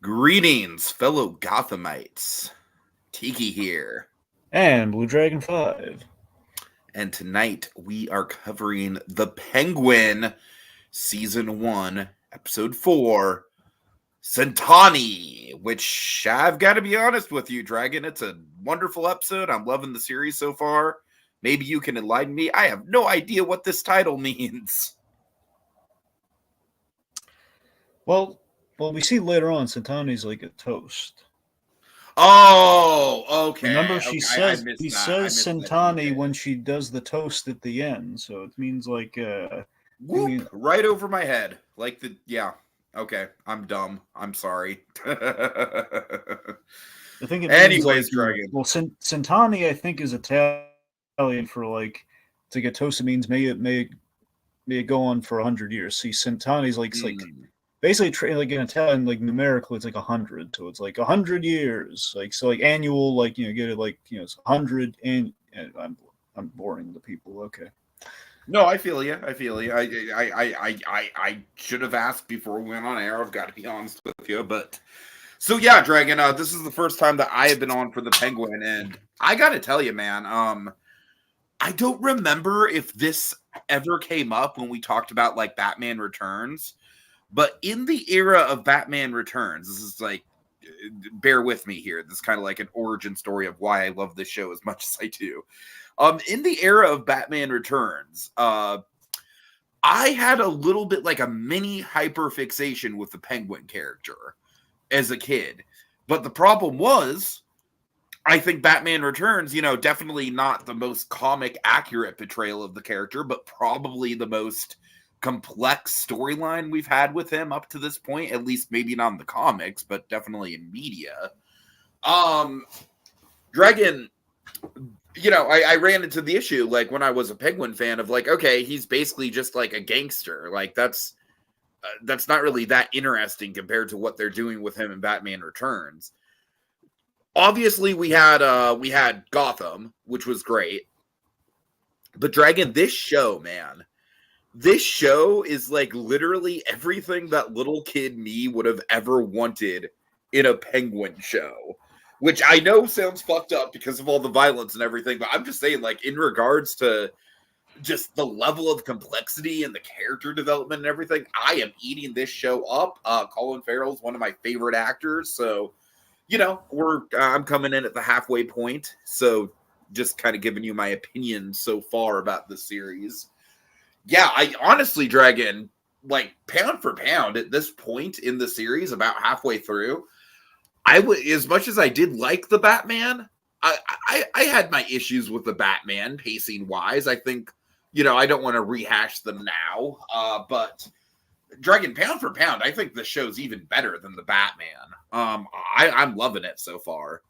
Greetings, fellow Gothamites. Tiki here. And Blue Dragon 5. And tonight we are covering The Penguin, Season 1, Episode 4, Centani, which I've got to be honest with you, Dragon. It's a wonderful episode. I'm loving the series so far. Maybe you can enlighten me. I have no idea what this title means. Well, we see later on Centani's like a toast. Oh, okay. Remember, okay. he says Centani okay. when she does the toast at the end, so it means like Whoop, right over my head. Okay, I'm dumb. I'm sorry. I think it Anyways, means like Dragon. Well, Centani I think is Italian for like to get toasted means may it go on for 100 years. See, Centani's like basically like in Italian, like numerically, it's like 100. So it's like 100 years, like so, like annual, like get it, like it's 100. And I'm boring the people. Okay. No, I feel you. I should have asked before we went on air. I've got to be honest with you, but so yeah, Dragon. This is the first time that I have been on for the Penguin, and I got to tell you, man. I don't remember if this ever came up when we talked about like Batman Returns. But in the era of Batman Returns, this is like, bear with me here. This is kind of like an origin story of why I love this show as much as I do. In the era of Batman Returns, I had a little bit like a mini hyper fixation with the Penguin character as a kid. But the problem was, I think Batman Returns, definitely not the most comic accurate portrayal of the character, but probably the most complex storyline we've had with him up to this point, at least maybe not in the comics, but definitely in media. Dragon, I ran into the issue like when I was a Penguin fan of like, okay, he's basically just like a gangster. Like that's not really that interesting compared to what they're doing with him in Batman Returns. Obviously, we had Gotham, which was great, but Dragon, this show, man. This show is like literally everything that little kid me would have ever wanted in a Penguin show, which I know sounds fucked up because of all the violence and everything, but I'm just saying, like, in regards to just the level of complexity and the character development and everything, I am eating this show up. Colin Farrell's one of my favorite actors, so, I'm coming in at the halfway point, so just kind of giving you my opinion so far about the series. Yeah, I honestly, Dragon, like pound for pound at this point in the series, about halfway through, I would, as much as I did like the Batman, I had my issues with the Batman pacing wise. I think, I don't want to rehash them now, but Dragon, pound for pound, I think the show's even better than the Batman. I'm loving it so far.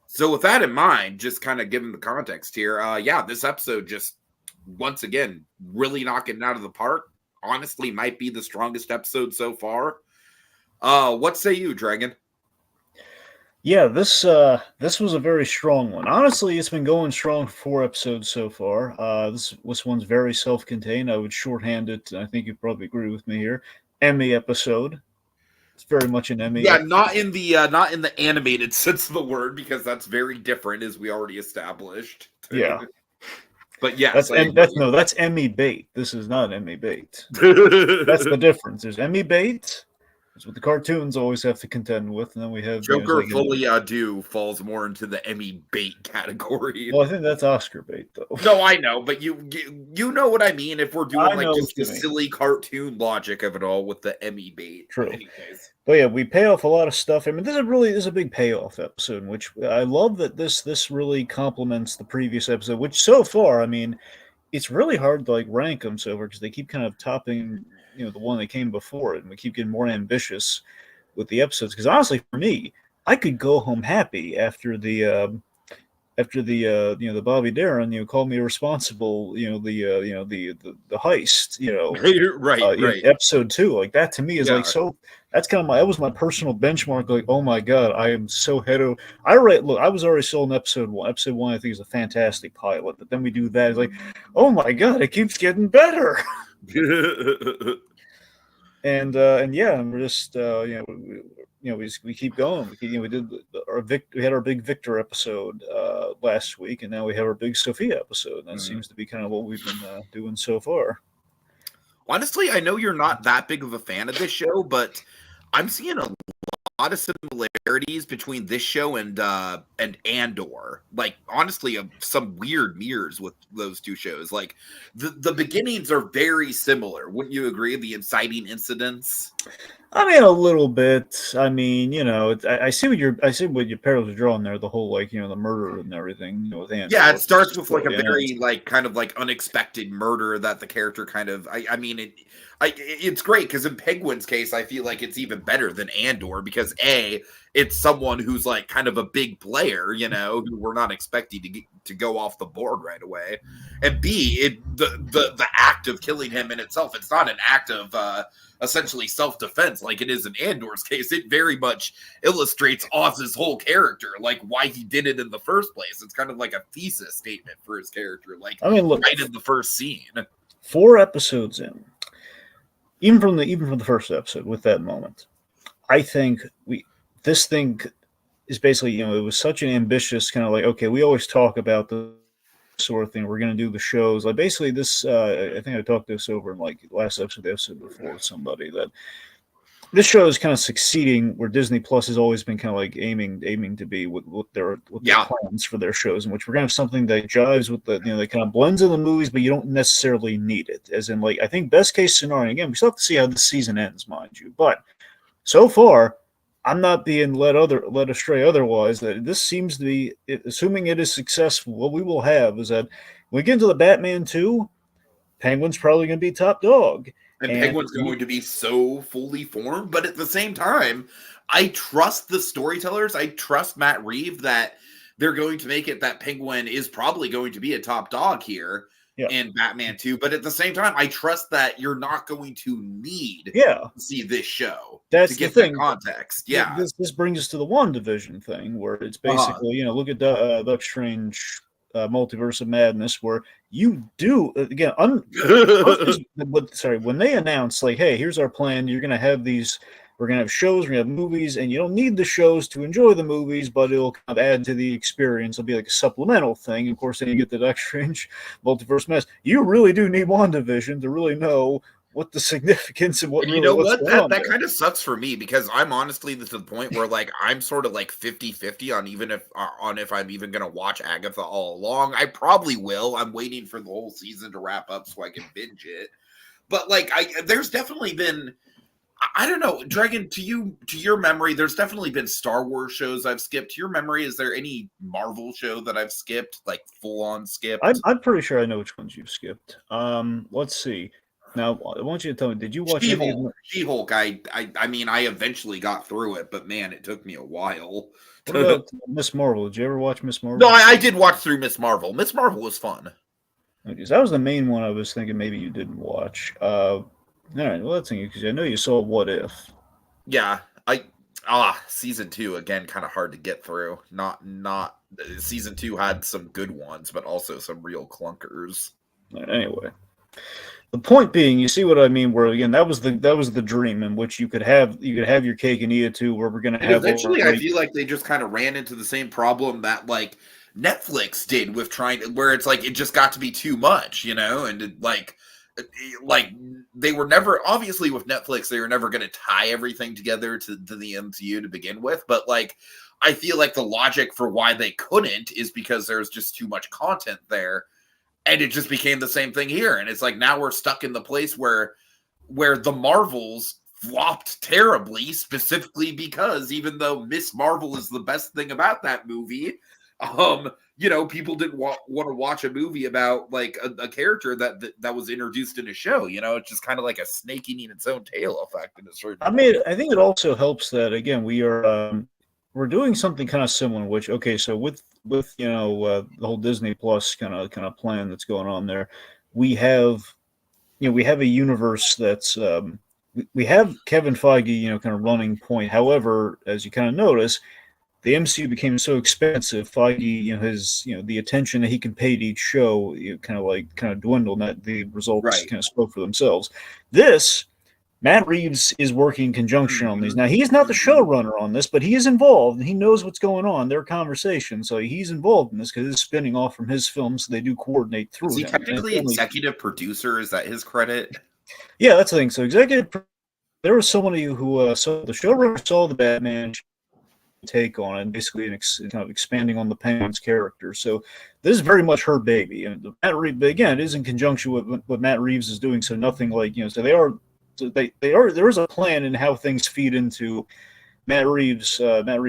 So with that in mind, just kind of giving the context here, this episode just once again, really knocking it out of the park. Honestly, might be the strongest episode so far. What say you, Dragon? Yeah, this was a very strong one. Honestly, it's been going strong for 4 episodes so far. This one's very self-contained. I would shorthand it. I think you'd probably agree with me here. Emmy episode. It's very much an Emmy. Yeah, episode. not in the animated sense of the word, because that's very different, as we already established. Yeah. But yeah, that's Emmy bait. This is not Emmy bait. That's the difference. There's Emmy bait. That's what the cartoons always have to contend with, and then we have Joker Fully Ado falls more into the Emmy bait category. Well, I think that's Oscar bait, though. No, I know, but you know what I mean. If we're doing like just the silly cartoon logic of it all with the Emmy bait. True. Anyways. But yeah, we pay off a lot of stuff. I mean, this is a big payoff episode, which I love that this really complements the previous episode, which so far, I mean, it's really hard to like rank them so far because they keep kind of topping, the one that came before it, and we keep getting more ambitious with the episodes. Because honestly, for me, I could go home happy after the the Bobby Darin, called me irresponsible, the heist, right. Episode 2, like that to me is like so. That's kind of that was my personal benchmark. Like, oh my god, I am so I was already sold in episode 1. Episode 1, I think, is a fantastic pilot. But then we do that, it's like, oh my god, it keeps getting better. And yeah, and we're just we keep going. We did we had our big Victor episode last week, and now we have our big Sofia episode. And that seems to be kind of what we've been doing so far. Honestly, I know you're not that big of a fan of this show, but I'm seeing a lot of similarities between this show and Andor. Like, honestly, some weird mirrors with those two shows. Like, the beginnings are very similar. Wouldn't you agree? The inciting incidents. I mean, a little bit. I mean, I see what your parallels are drawing there. The whole the murder and everything. With Andor. Yeah, it starts with like a very kind of unexpected murder that the character kind of. It's great because in Penguin's case, I feel like it's even better than Andor because it's someone who's like kind of a big player, who we're not expecting to go off the board right away, and B, the act of killing him in itself, it's not an act of essentially self-defense like it is in Andor's case. It very much illustrates Oz's whole character, like why he did it in the first place. It's kind of like a thesis statement for his character, like look, right in the first scene. 4 episodes in, even from the first episode with that moment, I think this thing is basically, it was such an ambitious kind of like, okay, we always talk about the sort of thing. We're going to do the shows. Like basically this, I think I talked this over in like last episode, the episode before with somebody, that this show is kind of succeeding where Disney Plus has always been kind of like aiming to be with their plans for their shows, in which we're going to have something that jives with the, that kind of blends in the movies, but you don't necessarily need it. As in, like, I think best case scenario, again, we still have to see how this season ends, mind you, but so far, I'm not being led astray otherwise. That this seems to be, assuming it is successful, what we will have is that when we get into the Batman 2, Penguin's probably going to be top dog. And Penguin's going to be so fully formed. But at the same time, I trust the storytellers. I trust Matt Reeves that they're going to make it that Penguin is probably going to be a top dog here. In Batman 2, but at the same time, I trust that you're not going to need to see this show to get the context. Yeah, this brings us to the WandaVision thing, where it's basically look at Doctor Strange, Multiverse of Madness, where you do again. When they announce like, hey, here's our plan, you're going to have these. We're going to have shows, we're going to have movies, and you don't need the shows to enjoy the movies, but it'll kind of add to the experience. It'll be like a supplemental thing. Of course, then you get the Doctor Strange Multiverse Mess. You really do need WandaVision to really know what the significance and what and really what's going on. That kind of sucks for me because I'm honestly to the point where like I'm sort of like 50-50 on if I'm even going to watch Agatha all along. I probably will. I'm waiting for the whole season to wrap up so I can binge it. But like there's definitely been, I don't know, Dragon, to your memory, there's definitely been Star Wars shows I've skipped. To your memory, is there any Marvel show that I've skipped, like full-on skipped? I'm pretty sure I know which ones you've skipped. Let's see. Now, I want you to tell me, did you watch She-Hulk? I mean, I eventually got through it, but man, it took me a while. What about Miss Marvel? Did you ever watch Miss Marvel? No, I did watch through Miss Marvel. Miss Marvel was fun. Okay, that was the main one I was thinking maybe you didn't watch. All right, well, that's because I know you saw What If. Yeah, season 2 again, kind of hard to get through. Not season 2 had some good ones, but also some real clunkers. Anyway, the point being, you see what I mean? Where again, that was the dream in which you could have your cake and eat it too. Where we're gonna have eventually, I feel like they just kind of ran into the same problem that like Netflix did with where it's like it just got to be too much, and it, like they were never, obviously with Netflix, they were never going to tie everything together to the MCU to begin with. But like, I feel like the logic for why they couldn't is because there's just too much content there. And it just became the same thing here. And it's like, now we're stuck in the place where the Marvels flopped terribly, specifically because even though Miss Marvel is the best thing about that movie, people didn't want to watch a movie about like a character that was introduced in a show. It's just kind of like a snake eating its own tail effect in a certain. I mean, I think it also helps that again we're doing something kind of similar. Which so with the whole Disney Plus kind of plan that's going on there, we have a universe that's we have Kevin Feige kind of running point. However, as you kind of notice, the MCU became so expensive. Feige, his the attention that he can pay to each show, kind of dwindled, and that the results kind of spoke for themselves. This Matt Reeves is working in conjunction on these. Now, he is not the showrunner on this, but he is involved, and he knows what's going on, their conversation. So he's involved in this because it's spinning off from his film, so they do coordinate through Is he him. technically executive producer? Is that his credit? Yeah, that's the thing. So there was somebody who so the showrunner saw the Batman take on it, and basically kind of expanding on the Penguin's character. So this is very much her baby. And Matt Reeves, but again, it is in conjunction with what Matt Reeves is doing. So nothing like, so they are there is a plan in how things feed into Matt Reeves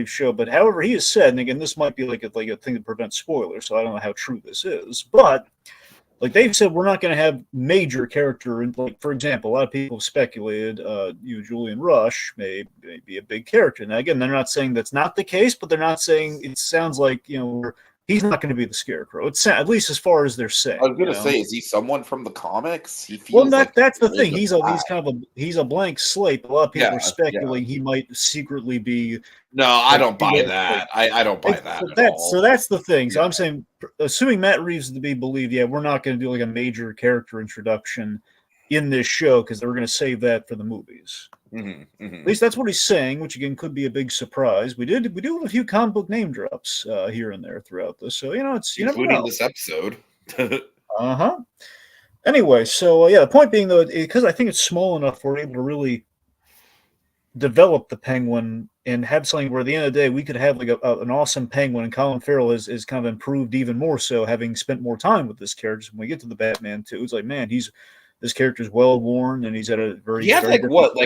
show. But however, he has said, and again, this might be like a thing that prevents spoilers, so I don't know how true this is, but like they've said, we're not going to have major character. Like, for example, a lot of people have speculated, Julian Rush may be a big character. Now, again, they're not saying that's not the case, but they're not saying it sounds like he's not going to be the Scarecrow. It's at least as far as they're saying. I was going to say, is he someone from the comics? He feels that's the thing. He's a blank slate. A lot of people are speculating he might secretly be. No, I don't buy that. I don't buy that at all. So that's the thing. So I'm saying, assuming Matt Reeves is to be believed, we're not going to do like a major character introduction in this show because we're going to save that for the movies. At least that's what he's saying, which again could be a big surprise. We do have a few comic book name drops here and there throughout this, so it's including this episode. Anyway, so the point being though, because I think it's small enough, we're able to really develop the Penguin and have something where at the end of the day we could have like an awesome Penguin, and Colin Farrell is kind of improved even more so, having spent more time with this character. When we get to the Batman too, it's like, man, this character's well worn, and he's at a very. He had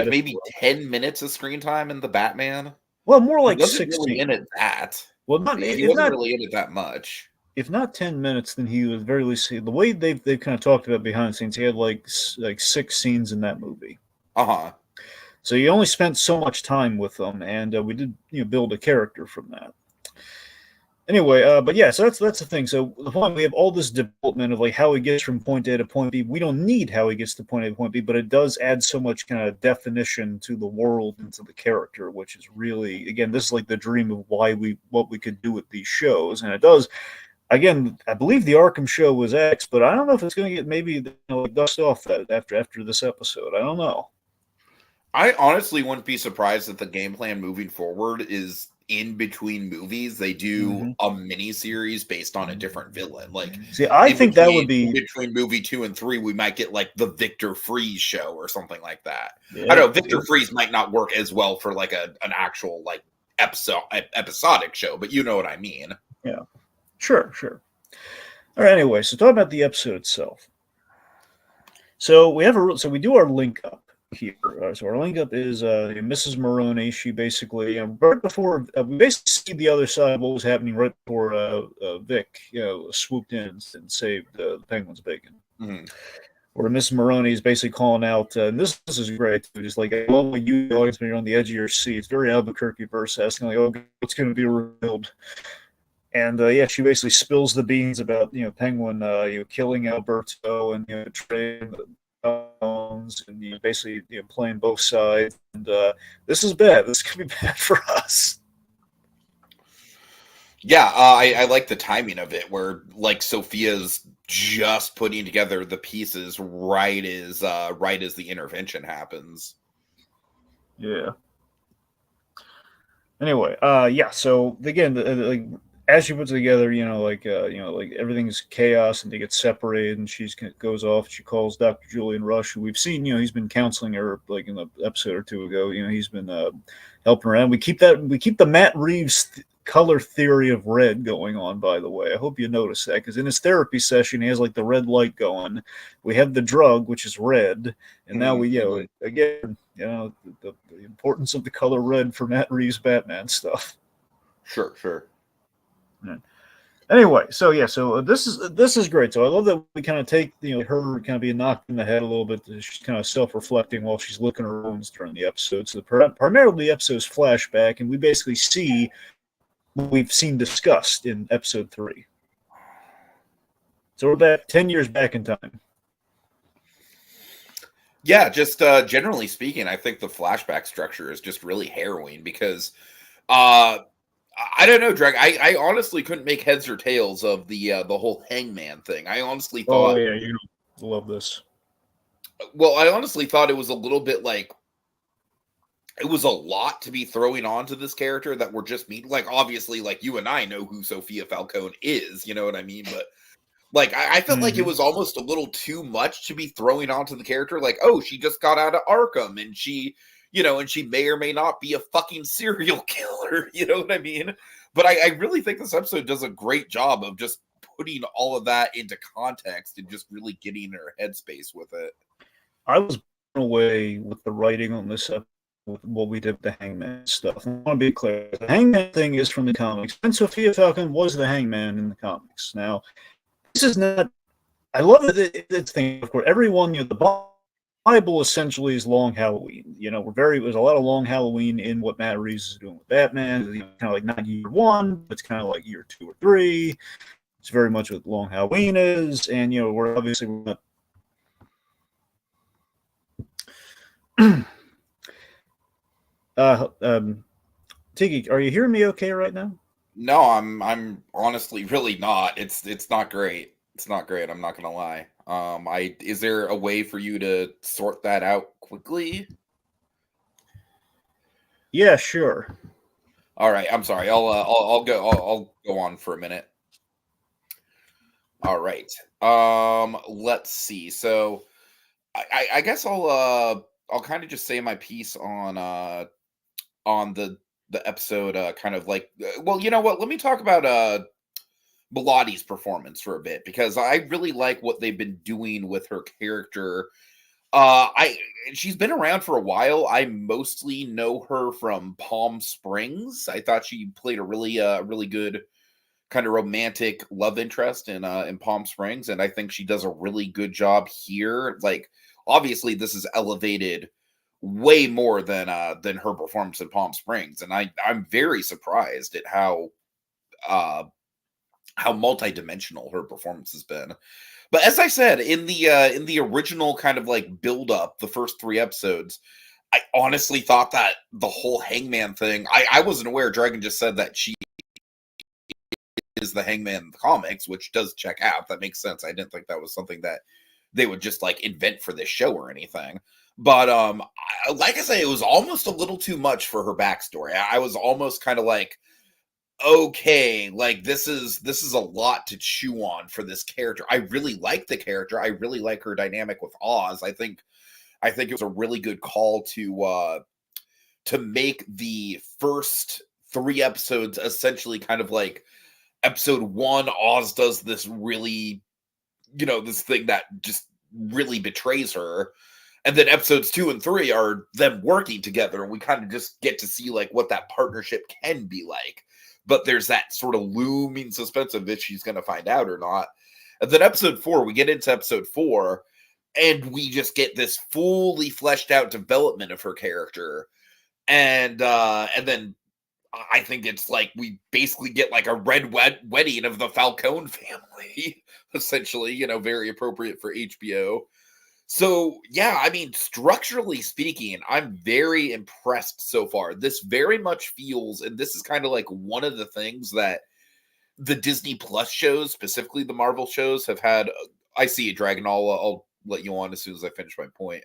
maybe 10 minutes of screen time in the Batman. Well, more like 16. Really in it that. Well, he wasn't really in it that much. If not 10 minutes, then he was very least. The way they've kind of talked about behind the scenes, he had like 6 scenes in that movie. So he only spent so much time with them, and we did build a character from that. Anyway, but so that's the thing. So the point, we have all this development of like how he gets from point A to point B. We don't need how he gets to point A to point B, but it does add so much kind of definition to the world and to the character, which is really, again, this is like the dream of what we could do with these shows, and it does. Again, I believe the Arkham show was X, but I don't know if it's going to get maybe dust off that after this episode. I don't know. I honestly wouldn't be surprised if the game plan moving forward is in between movies they do a mini series based on a different villain. Like, see, I think that would be between movie 2 and 3. We might get like the Victor Freeze show or something like that. I know Victor Freeze might not work as well for like an actual like episodic show, but you know what I mean. Yeah. Sure. All right. Anyway, so talk about the episode itself. So we do our link up here. So our link up is Mrs. Maroney. She basically right before we basically see the other side of what was happening right before Vic swooped in and saved the Penguin's bacon. Where Mrs. Maroney is basically calling out, and this is great too. Just like, I love when you always when you're on the edge of your seat. It's very Albuquerque verse, asking like, "Oh, what's going to be revealed?" And she basically spills the beans about Penguin killing Alberto and betraying the Bones, and basically playing both sides. And this is bad. This could be bad for us. Yeah, I like the timing of it, where like Sofia's just putting together the pieces right as the intervention happens. Yeah. Anyway, So again, as she puts it together, like everything's chaos, and they get separated, and she goes off. She calls Dr. Julian Rush, who we've seen. He's been counseling her, like in the episode or two ago. He's been helping her out. We keep the Matt Reeves color theory of red going on. By the way, I hope you notice that, because in his therapy session, he has like the red light going. We have the drug, which is red, and now again, the importance of the color red for Matt Reeves Batman stuff. Sure. Anyway, so this is great. So I love that we kind of take her kind of being knocked in the head a little bit. She's kind of self-reflecting while she's looking at her wounds during the episode. So primarily the episode's flashback, and we basically see what we've seen discussed in episode 3. So we're back 10 years back in time. Yeah, just generally speaking, I think the flashback structure is just really harrowing because I don't know, Drag. I honestly couldn't make heads or tails of the whole Hangman thing. I honestly thought, you love this. Well, I honestly thought it was a little bit like it was a lot to be throwing onto this character that we're just meeting. Like, obviously, like you and I know who Sofia Falcone is, you know what I mean? But like, I felt like it Mm-hmm. was almost a little too much to be throwing onto the character. Like, oh, she just got out of Arkham, and she, and she may or may not be a fucking serial killer. You know what I mean? But I really think this episode does a great job of just putting all of that into context and just really getting in her headspace with it. I was blown away with the writing on this episode, with what we did with the Hangman stuff. I want to be clear: the Hangman thing is from the comics, and Sophia Falcon was the Hangman in the comics. Now, this is not. I love that it's thing. Of course, everyone, the Bible essentially is Long Halloween. There's a lot of Long Halloween in what Matt Reeves is doing with Batman. Kind of like not year one, but it's kind of like year 2 or 3. It's very much what Long Halloween is, and we're obviously Tiki, are you hearing me okay right now? No, I'm honestly really not. It's not great. It's not great. I'm not gonna lie. Is there a way for you to sort that out quickly? Yeah, sure. All right. I'm sorry. I'll go on for a minute. All right. Let's see. So I guess I'll kind of just say my piece on the episode. Kind of like, well, you know what? Let me talk about Melodi's performance for a bit because I really like what they've been doing with her character. I She's been around for a while. I mostly know her from Palm Springs. I thought she played a really good kind of romantic love interest in Palm Springs, and I think she does a really good job here. Like, obviously, this is elevated way more than her performance in Palm Springs, and I'm very surprised at uh how multidimensional her performance has been. But as I said, in the original kind of like build up, the first 3 episodes, I honestly thought that the whole Hangman thing, I wasn't aware. Dragon just said that she is the Hangman in the comics, which does check out. That makes sense. I didn't think that was something that they would just like invent for this show or anything. But like I say, it was almost a little too much for her backstory. I was almost kind of like, okay, like this is a lot to chew on for this character. I really like the character. I really like her dynamic with Oz. I think it was a really good call to make the first 3 episodes essentially kind of like episode 1. Oz does this really, this thing that just really betrays her. And then episodes 2 and 3 are them working together, and we kind of just get to see like what that partnership can be like. But there's that sort of looming suspense of if she's going to find out or not. And then episode 4, we get into episode 4, and we just get this fully fleshed out development of her character. And then I think it's like we basically get like a red wedding of the Falcone family, essentially, very appropriate for HBO. So, yeah, I mean, structurally speaking, I'm very impressed so far. This very much feels, and this is kind of like one of the things that the Disney Plus shows, specifically the Marvel shows, have had. I see it, Dragon. I'll let you on as soon as I finish my point.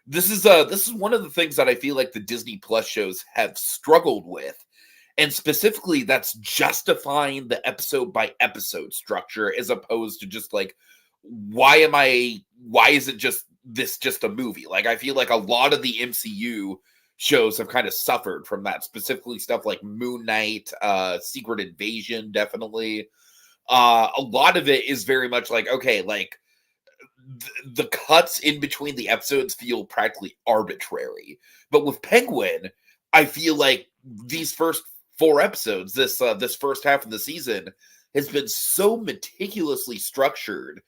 This is one of the things that I feel like the Disney Plus shows have struggled with, and specifically that's justifying the episode by episode structure as opposed to just like why is it just a movie? Like, I feel like a lot of the MCU shows have kind of suffered from that, specifically stuff like Moon Knight, Secret Invasion, definitely. A lot of it is very much like, okay, like the cuts in between the episodes feel practically arbitrary. But with Penguin, I feel like these first 4 episodes, this first half of the season, has been so meticulously structured,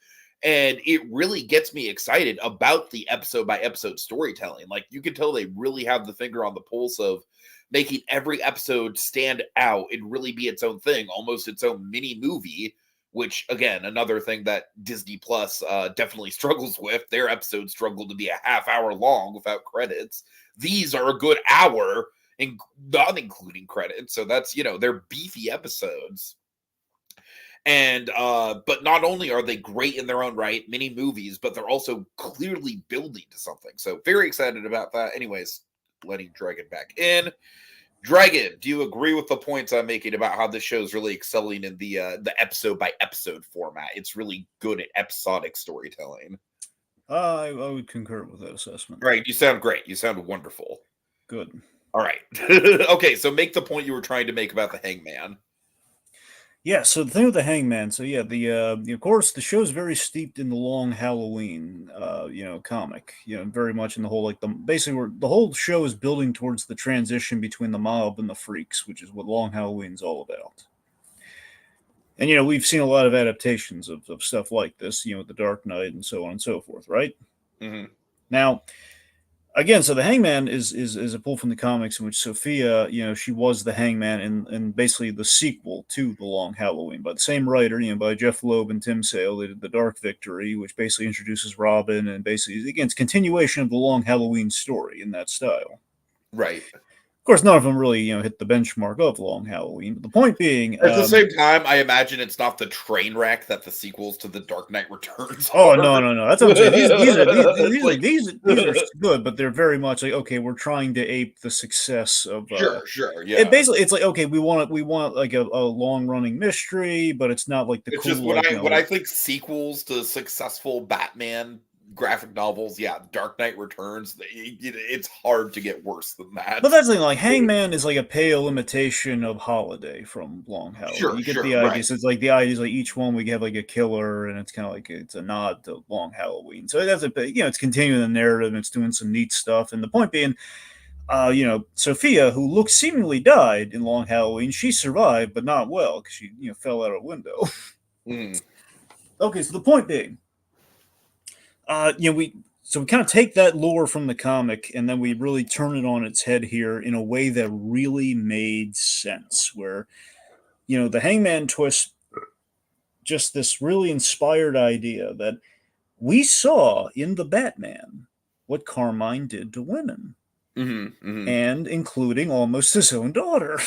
and it really gets me excited about the episode by episode storytelling. Like, you can tell they really have the finger on the pulse of making every episode stand out and really be its own thing, almost its own mini movie, which, again, another thing that Disney Plus definitely struggles with. Their episodes struggle to be a half hour long without credits. These are a good hour, not including credits. So that's, they're beefy episodes. And but not only are they great in their own right, mini movies, but they're also clearly building to something. So very excited about that. Anyways, letting Dragon back in. Dragon, do you agree with the points I'm making about how this show is really excelling in the episode by episode format? It's really good at episodic storytelling. I would concur with that assessment. Right, you sound great. You sound wonderful. Good. All right. Okay, so make the point you were trying to make about the Hangman. Yeah, so the thing with the Hangman, so yeah, of course the show's very steeped in the Long Halloween, comic, very much in the whole basically the whole show is building towards the transition between the mob and the freaks, which is what Long Halloween's all about. And we've seen a lot of adaptations of stuff like this, with the Dark Knight and so on and so forth, right? Mm-hmm. Now, again, so the Hangman is a pull from the comics in which Sofia, she was the Hangman in basically the sequel to The Long Halloween by the same writer, by Jeff Loeb and Tim Sale. They did The Dark Victory, which basically introduces Robin, and basically, again, it's continuation of the Long Halloween story in that style. Right. Of course, none of them really, hit the benchmark of Long Halloween. But the point being, at the same time, I imagine it's not the train wreck that the sequels to The Dark Knight Returns. Oh no! That's what I'm saying. These are good, but they're very much like, okay, we're trying to ape the success of. Sure, yeah. Basically, it's like, okay, we want like a long running mystery, but it's not like the. It's cool, just when I think sequels to successful Batman graphic novels, Dark Knight Returns, it's hard to get worse than that. But that's the thing, like Hangman is like a pale imitation of Holiday from Long Halloween. You get the idea. Right. So it's like the idea is like each one we have like a killer, and it's kind of like it's a nod to Long Halloween. So that's it's continuing the narrative, and it's doing some neat stuff. And the point being, Sofia, who looks seemingly died in Long Halloween, she survived, but not well because she fell out a window. Mm. Okay, so the point being, we kind of take that lore from the comic and then we really turn it on its head here in a way that really made sense. Where, the Hangman twist, just this really inspired idea that we saw in the Batman what Carmine did to women, and including almost his own daughter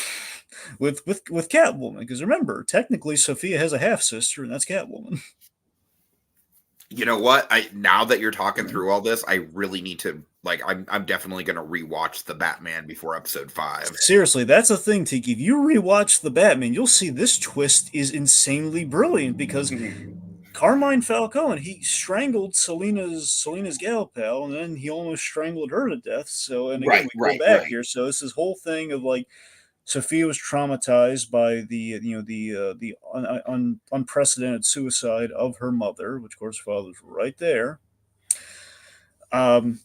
with Catwoman. Because remember, technically, Sofia has a half sister, and that's Catwoman. You know what? Now that you're talking through all this, I really need to I'm definitely going to rewatch the Batman before episode 5. Seriously, that's a thing, Tiki. If you rewatch the Batman, you'll see this twist is insanely brilliant because Carmine Falcone, he strangled Selina's gal pal, and then he almost strangled her to death. So, and again, we go back here. So it's this whole thing of like Sofia was traumatized by the unprecedented suicide of her mother, which of course her fathers were right there. And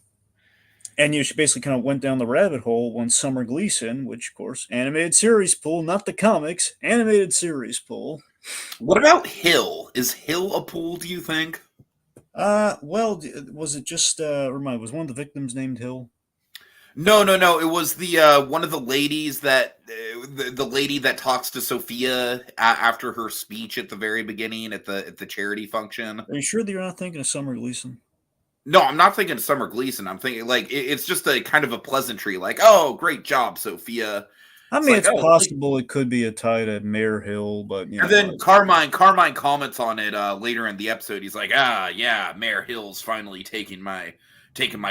she basically kind of went down the rabbit hole when Summer Gleason, which of course animated series pull, not the comics, animated series pull. What about Hill? Is Hill a pull, do you think? Well, was it just was one of the victims named Hill? No. It was the one of the ladies that the lady that talks to Sofia after her speech at the very beginning at the charity function. Are you sure that you're not thinking of Summer Gleason? No, I'm not thinking of Summer Gleason. I'm thinking it's just a kind of a pleasantry, like, oh, great job, Sofia. I mean, it's possible it could be a tie to Mayor Hill, but and then Carmine comments on it later in the episode. He's like, yeah, Mayor Hill's finally taking my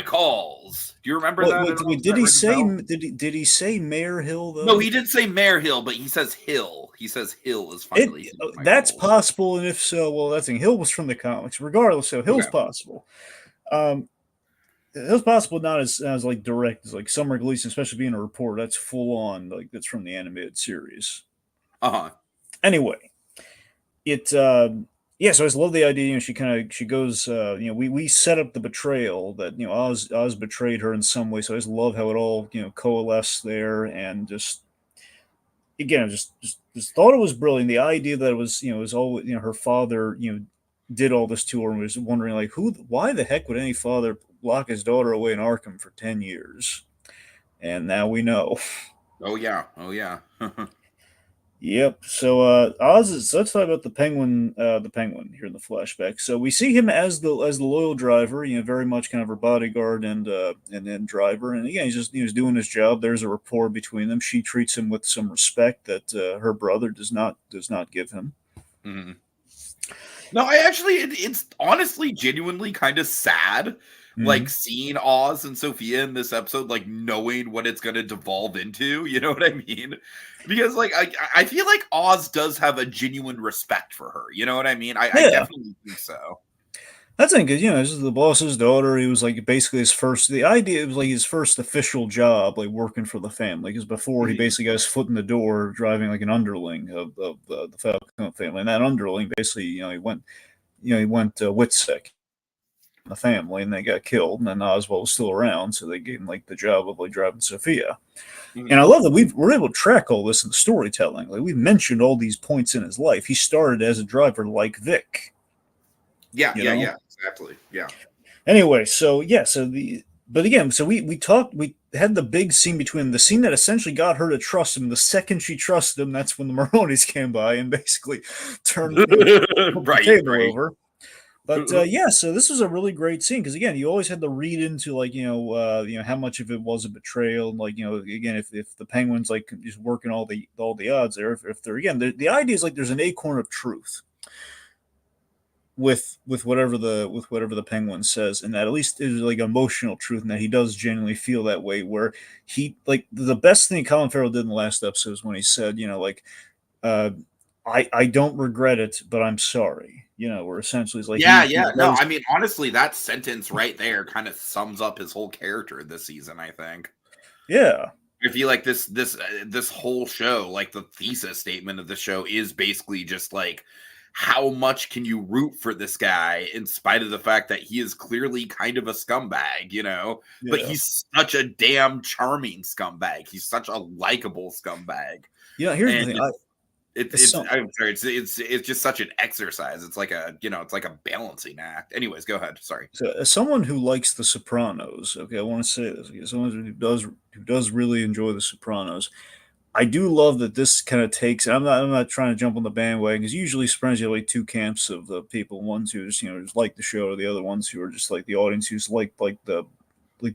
calls. Do you remember that? Wait, did he say did he say Mayor Hill though? No, he didn't say Mayor Hill, but he says Hill. He says Hill is finally. That's possible, and if so, well, that's Hill was from the comics. Regardless, so Hill's possible. It's possible not as like direct as like Summer Gleason, especially being a reporter. That's full on, like that's from the animated series. Anyway, it so I just love the idea. She goes. We set up the betrayal that Oz betrayed her in some way. So I just love how it all coalesced there, and just again, just thought it was brilliant. The idea that it was was all her father did all this to her, and was wondering like why the heck would any father lock his daughter away in Arkham for 10 years? And now we know. Oh yeah. Yep. So Oz let's talk about the Penguin here in the flashback. So we see him as the loyal driver, very much kind of her bodyguard and then driver. And again, he's doing his job. There's a rapport between them. She treats him with some respect that her brother does not give him. Mhm. No, I actually, it's honestly genuinely kind of sad, like Mhm. seeing Oz and Sophia in this episode, like knowing what it's going to devolve into. You know what I mean? Because like I feel like Oz does have a genuine respect for her. You know what I mean? I Yeah. definitely think so. That's thing, because this is the boss's daughter. He was like basically his first. The idea, it was like his first official job, like working for the family. Because before he Mhm. basically got his foot in the door, driving like an underling of the Falcon family, and that underling basically, he went wit sick in the family, and they got killed. And then Oswald was still around, so they gave him like the job of like driving Sophia. And I Mhm. love that we're able to track all this in the storytelling. Like we've mentioned all these points in his life. He started as a driver like Vic. Yeah, You yeah, know, yeah, exactly. Yeah. Anyway, so yeah, so the but again, so we had the big scene between the scene that essentially got her to trust him. The second she trusted him, that's when the Maronis came by and basically turned flipped the Right, table right. over. But yeah, so this was a really great scene because again, you always had to read into like how much of it was a betrayal, and like again if the Penguins like just working all the odds there, if they're again the idea is like there's an acorn of truth with whatever the Penguin says, and that at least is like emotional truth, and that he does genuinely feel that way. Where he like the best thing Colin Farrell did in the last episode is when he said, uh, I don't regret it, but I'm sorry. Where essentially it's like Yeah, he yeah. No, does. I mean, honestly, that sentence right there kind of sums up his whole character this season, I think. Yeah, I feel like this whole show, like the thesis statement of the show is basically just like how much can you root for this guy in spite of the fact that he is clearly kind of a scumbag, but yeah. he's such a damn charming scumbag. He's such a likable scumbag. Here's the And thing. it's So, I'm sorry, it's just such an exercise. It's like it's like a balancing act. Anyways, go ahead. Sorry. so as someone who likes The Sopranos, okay, I want to say this. Okay, someone who does really enjoy The Sopranos, I do love that this kind of takes. I'm not trying to jump on the bandwagon because usually Sopranos you have like two camps of the people. Ones who just like the show, or the other ones who are just like the audience who's like the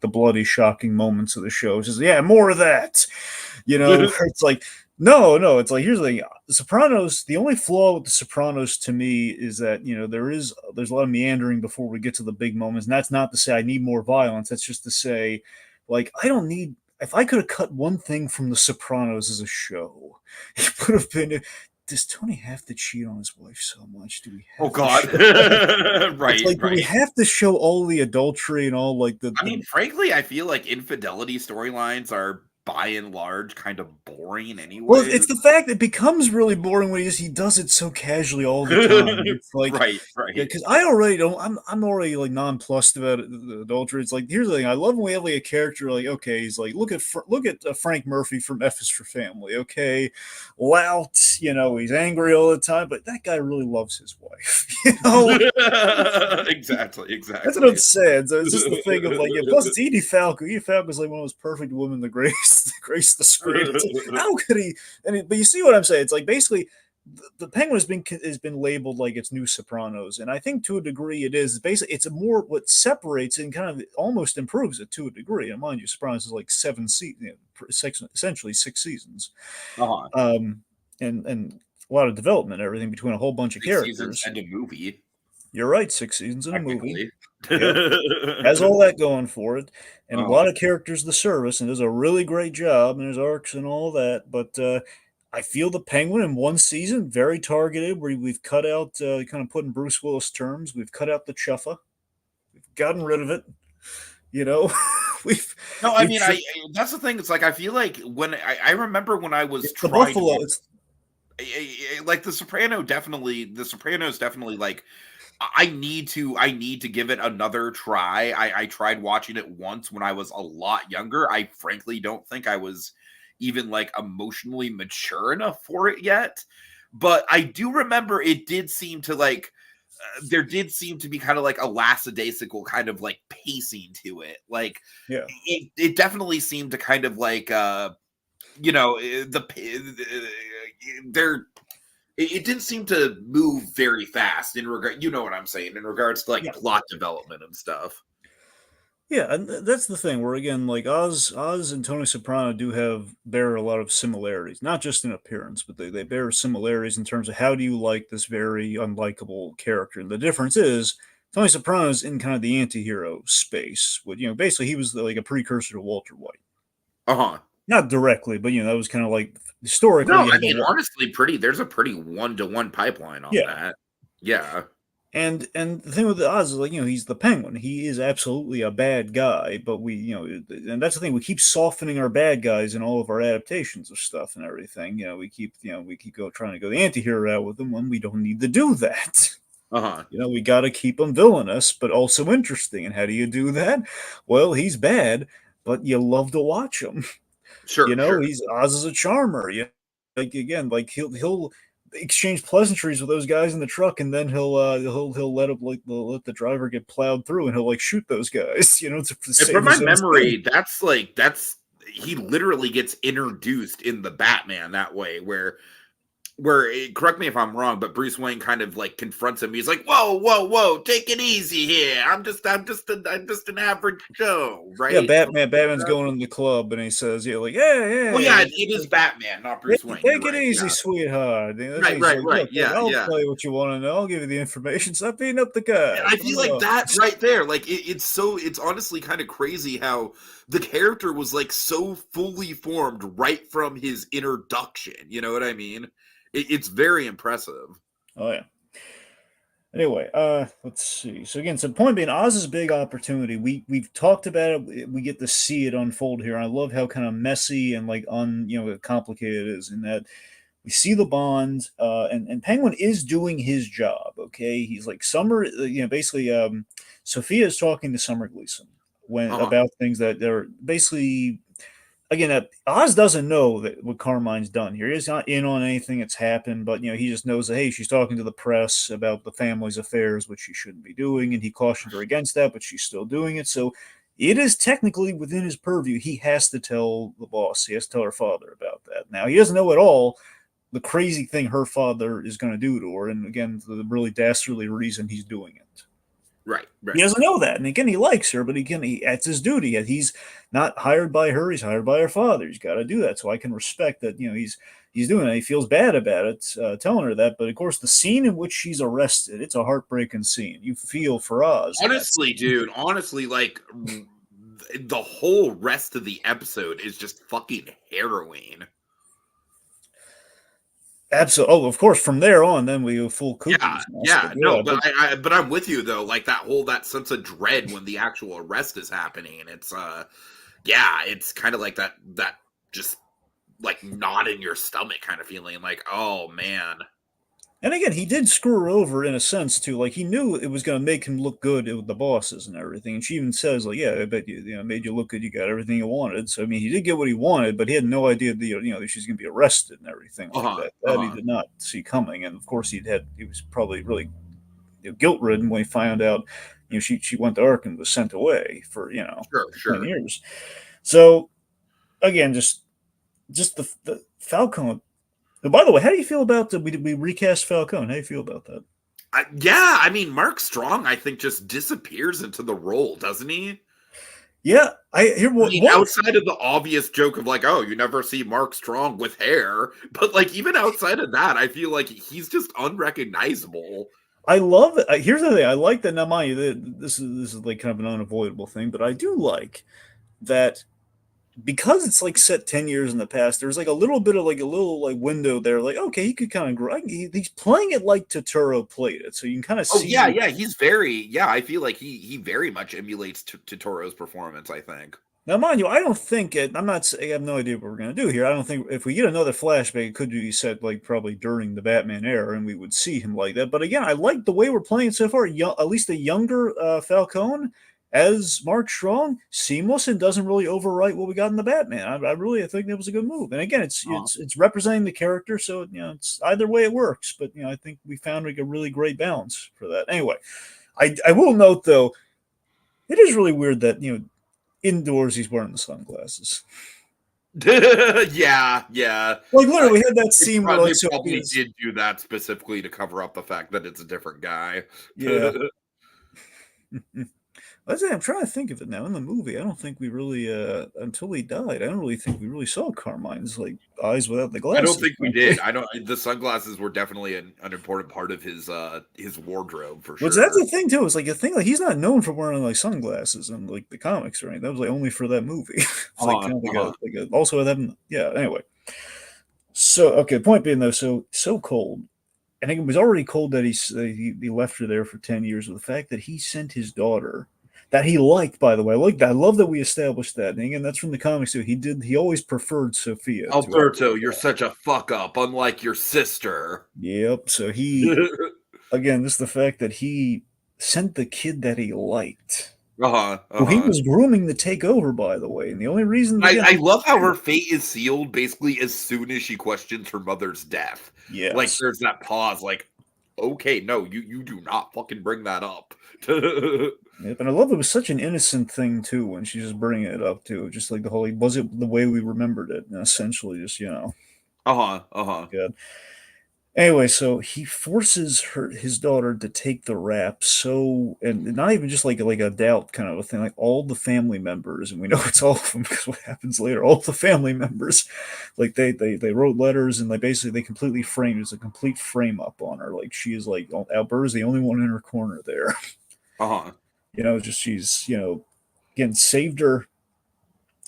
bloody, shocking moments of the show. It's just yeah, more of that. Where it's like no. It's like here's the thing: The Sopranos. The only flaw with The Sopranos to me is that there's a lot of meandering before we get to the big moments, and that's not to say I need more violence. That's just to say, like I don't need. If I could have cut one thing from The Sopranos as a show, it would have been. Does Tony have to cheat on his wife so much? Do we Oh have to God. show? It's Right, like, do we right. have to show all the adultery and all like I mean, frankly, I feel like infidelity storylines are by and large kind of boring Well, anyways. it's the fact that it becomes really boring when he does it so casually all the time. It's like, Right, yeah, right. because I already don't. I'm already like nonplussed about the adultery. It's like here's the thing. I love when we have like a character like okay, he's like look at Frank Murphy from F is for Family. Okay, lout. He's angry all the time, but that guy really loves his wife. Exactly, That's what I'm exactly. saying. So it's just the thing of like, yeah. Plus, it's Edie Falco. Edie Falco's like one of those perfect women to grace grace the screen. It's like, how could he? But you see what I'm saying? It's like basically the Penguin has been labeled like its new Sopranos, and I think to a degree it is. Basically, it's a more what separates and kind of almost improves it to a degree. And mind you, Sopranos is like essentially 6 seasons, Uh-huh. um, and a lot of development, and everything between a whole bunch of 6 seasons characters. and a movie, You're right, 6 seasons in a movie. technically. Yep, has all that going for it, and a Uh-huh. lot of characters to service, and does a really great job, and there's arcs and all that. But I feel the Penguin in one season very targeted, where we've cut out, kind of put in Bruce Willis terms, we've cut out the chuffa, we've gotten rid of it. You know, we've No, I we've mean, tr- that's the thing. It's like I feel like when I remember when I was it's the trying to Buffalo. watch, It's like the Sopranos definitely like I need to give it another try. I tried watching it once when I was a lot younger. I frankly don't think I was even like emotionally mature enough for it yet. But I do remember it did seem to like there did seem to be kind of like a lackadaisical kind of like pacing to it. Like yeah. it definitely seemed to kind of like there it didn't seem to move very fast in regard, you know what I'm saying, in regards to like Yeah. plot development and stuff. Yeah, and that's the thing. Where again, like Oz and Tony Soprano bear a lot of similarities, not just in appearance, but they bear similarities in terms of how do you like this very unlikable character. And the difference is Tony Soprano's in kind of the anti-hero space. With basically he was like a precursor to Walter White. Uh-huh. Not directly, but that was kind of like historically No, you I had mean, the honestly, there's a pretty one-to-one pipeline on yeah. that. Yeah. And the thing with the Oz is like he's the Penguin. He is absolutely a bad guy, but and that's the thing. We keep softening our bad guys in all of our adaptations of stuff and everything. We keep trying to go the anti-hero route with them when we don't need to do that. Uh-huh. We got to keep him villainous, but also interesting. And how do you do that? Well, he's bad, but you love to watch him. Sure, sure. He's Oz is a charmer. Like again, like he'll exchange pleasantries with those guys in the truck, and then he'll let him let the driver get plowed through, and he'll like shoot those guys. To save From my his own memory, skin. that's he literally gets introduced in the Batman that way, where correct me if I'm wrong, but Bruce Wayne kind of like confronts him. He's like, "Whoa, whoa, whoa, take it easy here. I'm just an average Joe, Yeah, right?" Batman's going in the club, and he says, "Yeah, like Well, yeah, yeah, it is Batman, not Bruce Wayne. You're take it right. easy, Yeah. sweetheart." And Right, he's right, like, right. "Look, Yeah, I'll yeah. tell you what you want to know. I'll give you the information. Stop beating up the And guy." I Come feel like on. that right there, like it's honestly kind of crazy how the character was like so fully formed right from his introduction. You know what I mean? It's very impressive. Oh yeah. Anyway, let's see. So again, so point being, Oz's big opportunity. We've talked about it. We get to see it unfold here. I love how kind of messy and like complicated it is. In that we see the bond, and Penguin is doing his job. Okay, he's like Summer. Basically, Sophia is talking to Summer Gleason Uh-huh. about things that they're basically again, Oz doesn't know that what Carmine's done here. He's not in on anything that's happened, but he just knows that hey, she's talking to the press about the family's affairs, which she shouldn't be doing, and he cautioned her against that, but she's still doing it. So it is technically within his purview. He has to tell the boss. He has to tell her father about that. Now he doesn't know at all the crazy thing her father is going to do to her, and again, the really dastardly reason he's doing it. Right, He right. doesn't know that, and again, he likes her, but that's his duty. He's not hired by her; he's hired by her father. He's got to do that, so I can respect that. He's doing it. He feels bad about it, telling her that. But of course, the scene in which she's arrested—it's a heartbreaking scene. You feel for Oz in that Honestly, scene. dude, honestly, like the whole rest of the episode is just fucking harrowing. Absolutely. Oh, of course. From there on, then we go full Yeah, cuckoo's nest. But yeah, no, yeah, but but I'm with you though. Like that sense of dread when the actual arrest is happening. It's yeah, it's kind of like that just like knot in your stomach kind of feeling. Like, oh man. and again, he did screw her over in a sense too. Like he knew it was going to make him look good with the bosses and everything. And she even says, like, "Yeah, I bet made you look good. You got everything you wanted." So I mean, he did get what he wanted, but he had no idea that she's going to be arrested and everything Uh like huh. that. Uh That he huh. did not see coming. And of course, he was probably really guilt ridden when he found out. She went to Arkham and was sent away for Sure. 10 Sure. years. So again, just the Falcone. And by the way, how do you feel about we recast Falcone? How do you feel about that? Yeah, I mean, Mark Strong, I think, just disappears into the role, doesn't he? Yeah, I hear I what mean, what outside of the obvious joke of like, oh, you never see Mark Strong with hair, but like even outside of that, I feel like he's just unrecognizable. I love it. Here's the thing: I like that. Now, mind you, this is like kind of an unavoidable thing, but I do like that because it's like set 10 years in the past. There's like a little bit of like a little like window there. Like, okay, he could kind of grow. He's playing it like Totoro played it, so you can kind of Oh yeah, see. yeah, he's very yeah. I feel like he very much emulates Totoro's performance. I think. Now, mind you, I don't think it. I'm not. I have no idea what we're going to do here. I don't think if we get another flashback, it could be set like probably during the Batman era, and we would see him like that. But again, I like the way we're playing so far. At least a younger Falcone as Mark Strong, seamless and doesn't really overwrite what we got in the Batman. I think that was a good move. And again, it's representing the character, so it's either way it works. But I think we found like a really great balance for that. Anyway, I will note though, it is really weird that indoors he's wearing the sunglasses. Yeah, yeah. Like literally, we had that scene where They like probably Sophia's. did do that specifically to cover up the fact that it's a different guy. Yeah. I'm trying to think of it now. In the movie, I don't think we really, until he died, I don't really think we really saw Carmine's like eyes without the I don't glasses. think we Frankly. did. I don't. The sunglasses were definitely an important part of his wardrobe for Which that's sure. the thing too. It's like the thing like he's not known for wearing like sunglasses in like the comics or anything. That was like only for that movie. It's like kind of Uh-huh. like a also them. Yeah. Anyway, so okay. Point being though, so cold. I think it was already cold that he left her there for 10 years. With the fact that he sent his daughter, that he liked, by the way, I like that. I love that we established that. And again, that's from the comics too. He always preferred Sophia to Alberto, you're such a fuck up, unlike your sister. Yep. So he again, this is the fact that he sent the kid that he liked, Uh-huh. who he Uh-huh. was grooming to take over, by the way. And the only reason again, I love how her fate is sealed basically as soon as she questions her mother's death. Like yes. there's that pause, like, okay, no, you do not fucking bring that up. Yep, and I love it was such an innocent thing too when she's just bringing it up too, just like the whole was it the way we remembered it, and essentially just Uh-huh. Uh-huh. good. Anyway, so he forces his daughter to take the rap, so and not even just like a doubt kind of a thing, like all the family members, and we know it's all of them because what happens later, all the family members, like they wrote letters and they completely framed it's a complete frame up on her, like she is like Alberta's the only one in her corner there, Uh-huh. just she's again saved her.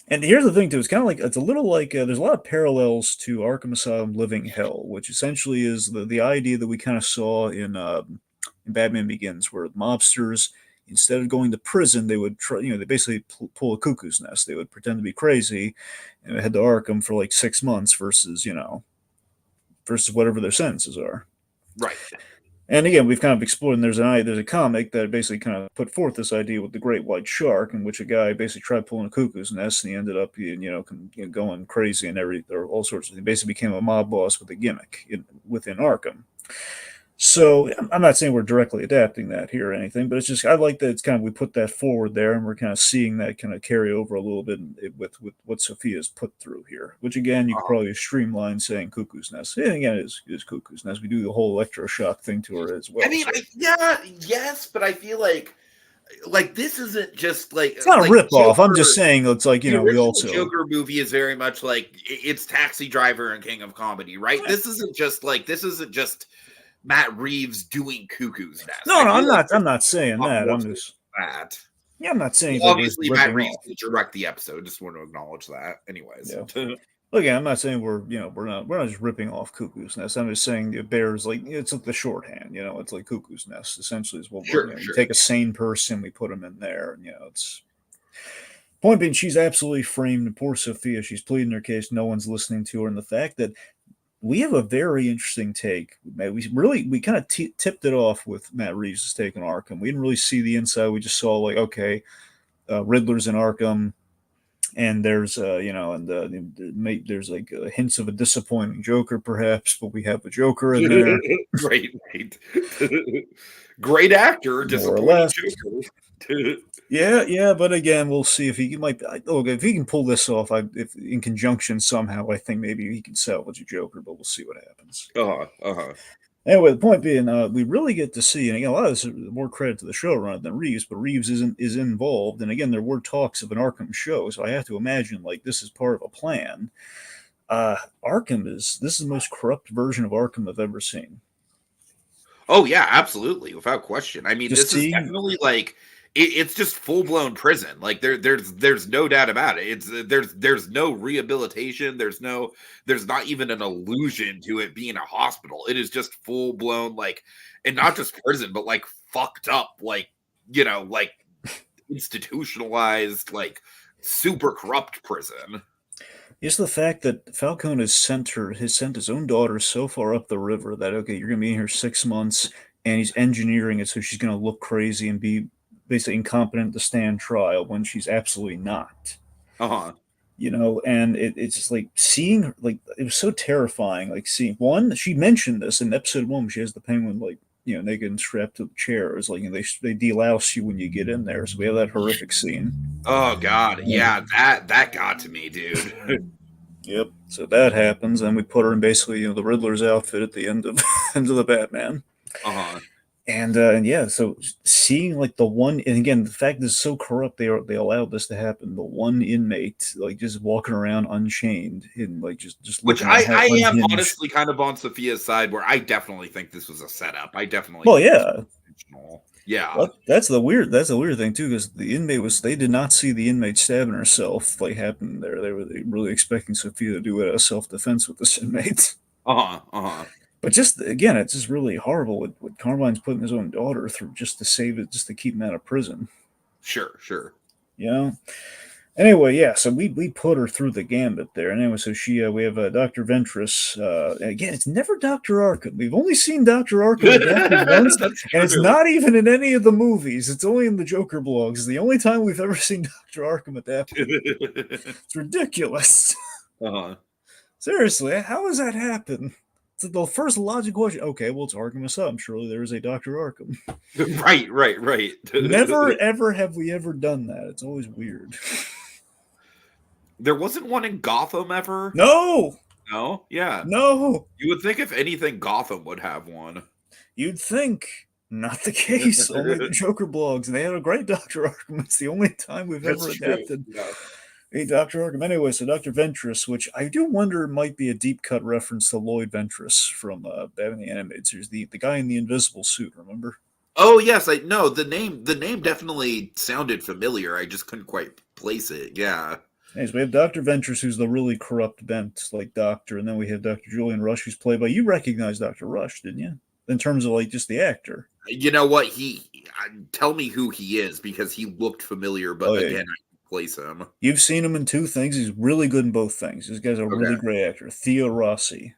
And here's the thing, too. It's kind of like it's a little like there's a lot of parallels to Arkham Asylum Living Hell, which essentially is the idea that we kind of saw in Batman Begins, where mobsters, instead of going to prison, they would try, they basically pull a cuckoo's nest. They would pretend to be crazy and head to Arkham for like 6 months versus whatever their sentences are. Right. And again, we've kind of explored. And there's a comic that basically kind of put forth this idea with the great white shark, in which a guy basically tried pulling a cuckoo's nest, and he ended up, going crazy and or all sorts of things. He basically became a mob boss with a gimmick within Arkham. So I'm not saying we're directly adapting that here or anything, but it's just I like that it's kind of we put that forward there, and we're kind of seeing that kind of carry over a little bit with what Sophia's put through here. Which again, you could Uh-huh. probably streamline saying cuckoo's nest. And again, it is cuckoo's nest. We do the whole electroshock thing to her as I well. mean, So yeah, yes, but I feel like this isn't just it's not a like rip off. I'm just Joker. saying it's like The we original also Joker movie is very much like it's Taxi Driver and King of Comedy, right? This isn't just Matt Reeves doing Cuckoo's Nest. no, I no. feel like I'm there's not saying a lot that. more I'm to just that. I'm not saying Well, like we're just obviously, Matt ripping Reeves off. will direct the episode. Just want to acknowledge that. Anyways, Yeah. Well, again, I'm not saying we're not just ripping off Cuckoo's Nest. I'm just saying the bears like it's like the shorthand. It's like Cuckoo's Nest. Essentially, is what we're sure, we sure. take a sane person, we put them in there, and it's point being she's absolutely framed. And poor Sophia, she's pleading her case. No one's listening to her, and the fact that we have a very interesting take. We kind of tipped it off with Matt Reeves' take on Arkham. We didn't really see the inside. We just saw like okay, Riddler's in Arkham and there's there's like hints of a disappointing Joker perhaps, but we have a Joker in there Right, right. Great actor, more or disappointing less. Joker. Yeah, but again, we'll see if he might. Look, if he can pull this off, if in conjunction somehow, I think maybe he can salvage a Joker, but we'll see what happens. Uh-huh, uh-huh. Anyway, the point being, we really get to see, and again, a lot of this is more credit to the showrunner than Reeves, but Reeves is involved, and again, there were talks of an Arkham show, so I have to imagine like this is part of a plan. Arkham this is the most corrupt version of Arkham I've ever seen. Oh yeah, absolutely, without question. I mean, Just this is seeing, definitely like it's just full blown prison. Like there's no doubt about it. It's there's no rehabilitation. There's not even an allusion to it being a hospital. It is just full blown like, and not just prison, but like fucked up, like institutionalized, like super corrupt prison. is the fact that Falcone has sent his own daughter so far up the river that okay, you're gonna be in here 6 months, and he's engineering it so she's gonna look crazy and be basically incompetent to stand trial when she's absolutely not. Uh huh. And it's just like seeing her, like it was so terrifying. Like seeing one, she mentioned this in episode 1. She has the penguin like naked and strapped to the chair. It was like they delouse you when you get in there. So we have that horrific scene. Oh god, yeah, that got to me, dude. Yep. So that happens, and we put her in basically the Riddler's outfit at the end of end of the Batman. Uh huh. And yeah, so seeing like the one, and again, the fact is so corrupt, they allowed this to happen. The one inmate like just walking around unchained and like just Which looking at how I am unhinged. honestly kind of on Sophia's side, where I definitely think this was a setup. I definitely Well, think this yeah, was intentional. Yeah. well, that's the weird thing too, because the inmate was they did not see the inmate stabbing herself like happen there. They were really expecting Sophia to do it out of self defense with this inmate. Uh-huh. Uh-huh. But just again, it's just really horrible what Carmine's putting his own daughter through just to save it, just to keep him out of prison. Sure, sure. You know. Anyway, yeah. So we put her through the gambit there. And anyway, so we have Doctor Ventress. Again, it's never Doctor Arkham. We've only seen Doctor Arkham adapted once, That's and it's true. not even in any of the movies. It's only in the Joker blogs. It's the only time we've ever seen Doctor Arkham adapted. It's ridiculous. Uh-huh. Seriously, how does that happen? It's the first logical question. Okay, well, it's Arkham Asylum. Surely there is a Doctor Arkham. Right, right, right. Never, ever have we ever done that. It's always weird. There wasn't one in Gotham ever? No, No? Yeah. no. You would think if anything, Gotham would have one. You'd think. Not the case. Only the Joker blogs. And they had a great Dr. Arkham. It's the only time we've That's ever true. adapted Yeah. a Dr. Arkham. Anyway, so Dr. Ventress, which I do wonder might be a deep cut reference to Lloyd Ventress from Batman the Animated Series, the guy in the invisible suit, remember? Oh yes, I know the name definitely sounded familiar. I just couldn't quite place it. Yeah. Anyways, we have Dr. Ventress, who's the really corrupt bent, like doctor, and then we have Dr. Julian Rush, who's played by, you recognize Dr. Rush, didn't you? In terms of like just the actor. You know what? Tell me who he is because he looked familiar, Oh, but yeah. again, I can place him. You've seen him in two things. He's really good in both things. This guy's a really Okay. great actor. Theo Rossi.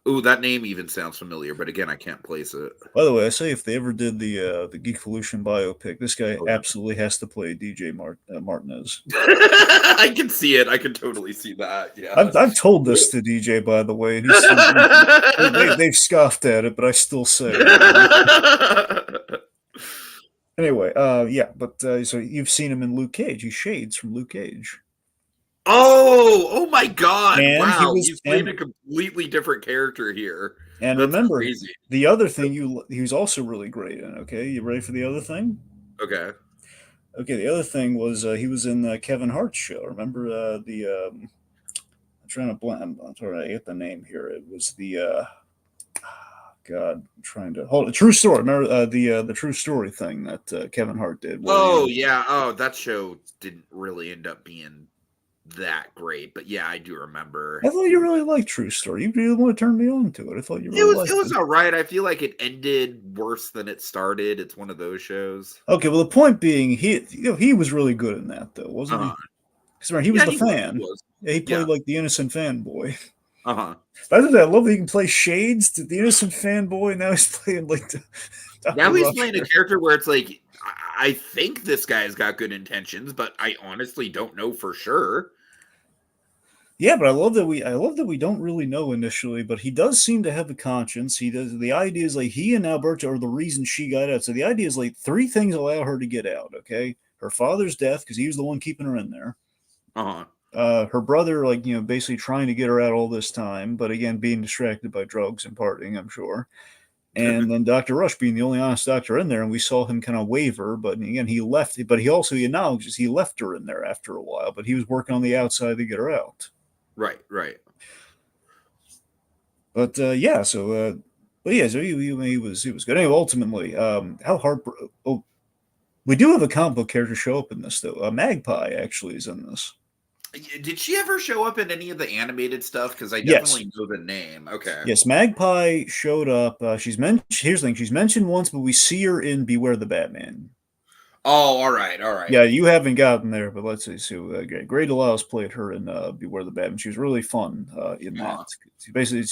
Ooh, that name even sounds familiar, but again, I can't place it. By the way, I say if they ever did the Geekvolution biopic, this guy Oh, absolutely has to play DJ Martinez. I can see it. I can totally see that. Yeah. I've told this to DJ, by the way, and they've scoffed at it, but I still say it. Anyway, yeah, but so you've seen him in Luke Cage. He's Shades from Luke Cage. Oh my God! And he Wow, was he's playing a completely different character here. and That's remember crazy. the other thing he was also really great in. Okay, you ready for the other thing? Okay. Okay, the other thing was he was in Kevin Hart's show. Remember I'm trying to I'm trying to get the name here. It was the God, I'm trying to hold a true story. Remember the true story thing that Kevin Hart did? Oh yeah. Oh, that show didn't really end up being that great, but yeah, I do remember. I thought you really liked True Story. You really want to turn me on to it. I thought you It really was liked it was it. all right. I feel like it ended worse than it started. It's one of those shows. Okay, well the point being, he was really good in that though, wasn't he? Uh-huh. Because remember, he was Yeah, the he was. He fan. was. Yeah, he Yeah. played like the innocent fanboy. Uh-huh. I love that he can play Shades to the innocent fanboy. And now he's playing like Now Dr. he's Rush. playing a character where it's like I think this guy's got good intentions, but I honestly don't know for sure. Yeah, but I love that we don't really know initially, but he does seem to have a conscience. He does. The idea is like he and Alberto are the reason she got out. So the idea is like three things allow her to get out. Okay, her father's death because he was the one keeping her in there. Uh-huh. Her brother, like basically trying to get her out all this time, but again being distracted by drugs and partying, I'm sure. And then Dr. Rush being the only honest doctor in there, and we saw him kind of waver, but again he left. But he also acknowledges he left her in there after a while, but he was working on the outside to get her out. Right, right. But yeah, so but yeah, so he was good. Anyway, ultimately, how hard? Oh, we do have a comic book character show up in this though. Magpie actually is in this. Did she ever show up in any of the animated stuff? Because I Yes, definitely know the name. Okay. yes, Magpie showed up. She's mentioned. Here's the thing: she's mentioned once, but we see her in Beware the Batman. Oh, all right, all right. Yeah, you haven't gotten there, but let's see. So, Grey DeLisle played her in Beware the Batman. She was really fun in that. Basically,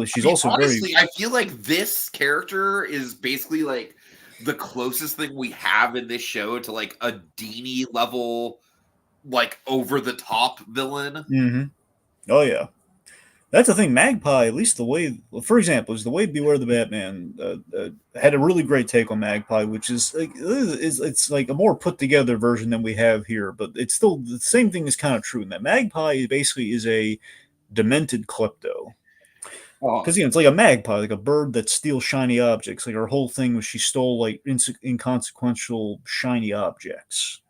she's also honestly, very. I feel like this character is basically like the closest thing we have in this show to like a Dini level, like over the top villain. Mm-hmm. Oh yeah. That's the thing. Magpie, at least the way, for example, is the way Beware the Batman had a really great take on Magpie, which is like it's like a more put together version than we have here, but it's still the same thing is kind of true in that Magpie basically is a demented klepto. Oh, because it's like a magpie, like a bird that steals shiny objects. Like her whole thing was she stole like inconsequential shiny objects.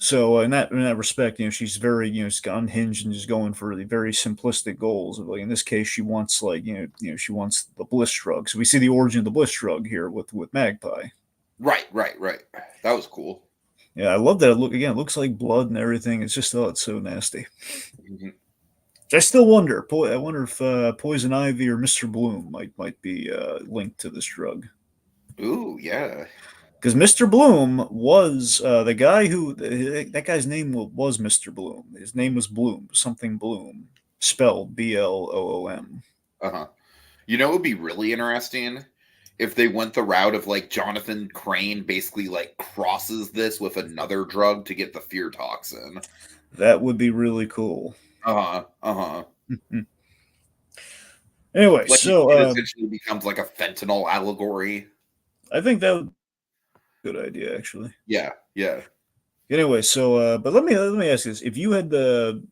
So in that respect, she's very she's unhinged and just going for the very simplistic goals. Like in this case, she wants like she wants the bliss drug. So we see the origin of the bliss drug here with Magpie. right. That was cool. Yeah, I love that. It looks like blood and everything. It's just it's so nasty. Mhm. I still wonder. I wonder if Poison Ivy or Mister Bloom might be linked to this drug. Ooh, yeah. Because Mr. Bloom was the guy who that guy's name was Mr. Bloom. His name was Bloom, something Bloom, spelled Bloom. Uh huh. You know, it would be really interesting if they went the route of like Jonathan Crane basically like crosses this with another drug to get the fear toxin. That would be really cool. Uh huh. Anyway, Like so it essentially becomes like a fentanyl allegory. I think that would be a good idea actually. Yeah. Anyway, so but let me ask you this: if you had the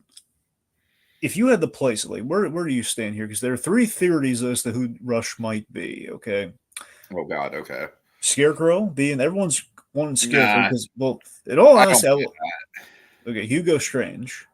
place, like where do you stand here? Because there are three theories as to who Rush might be. Okay, Oh God. Okay. Scarecrow being everyone's wanting Scarecrow Nah, because well, in all I don't honesty, buy that. okay, Hugo Strange.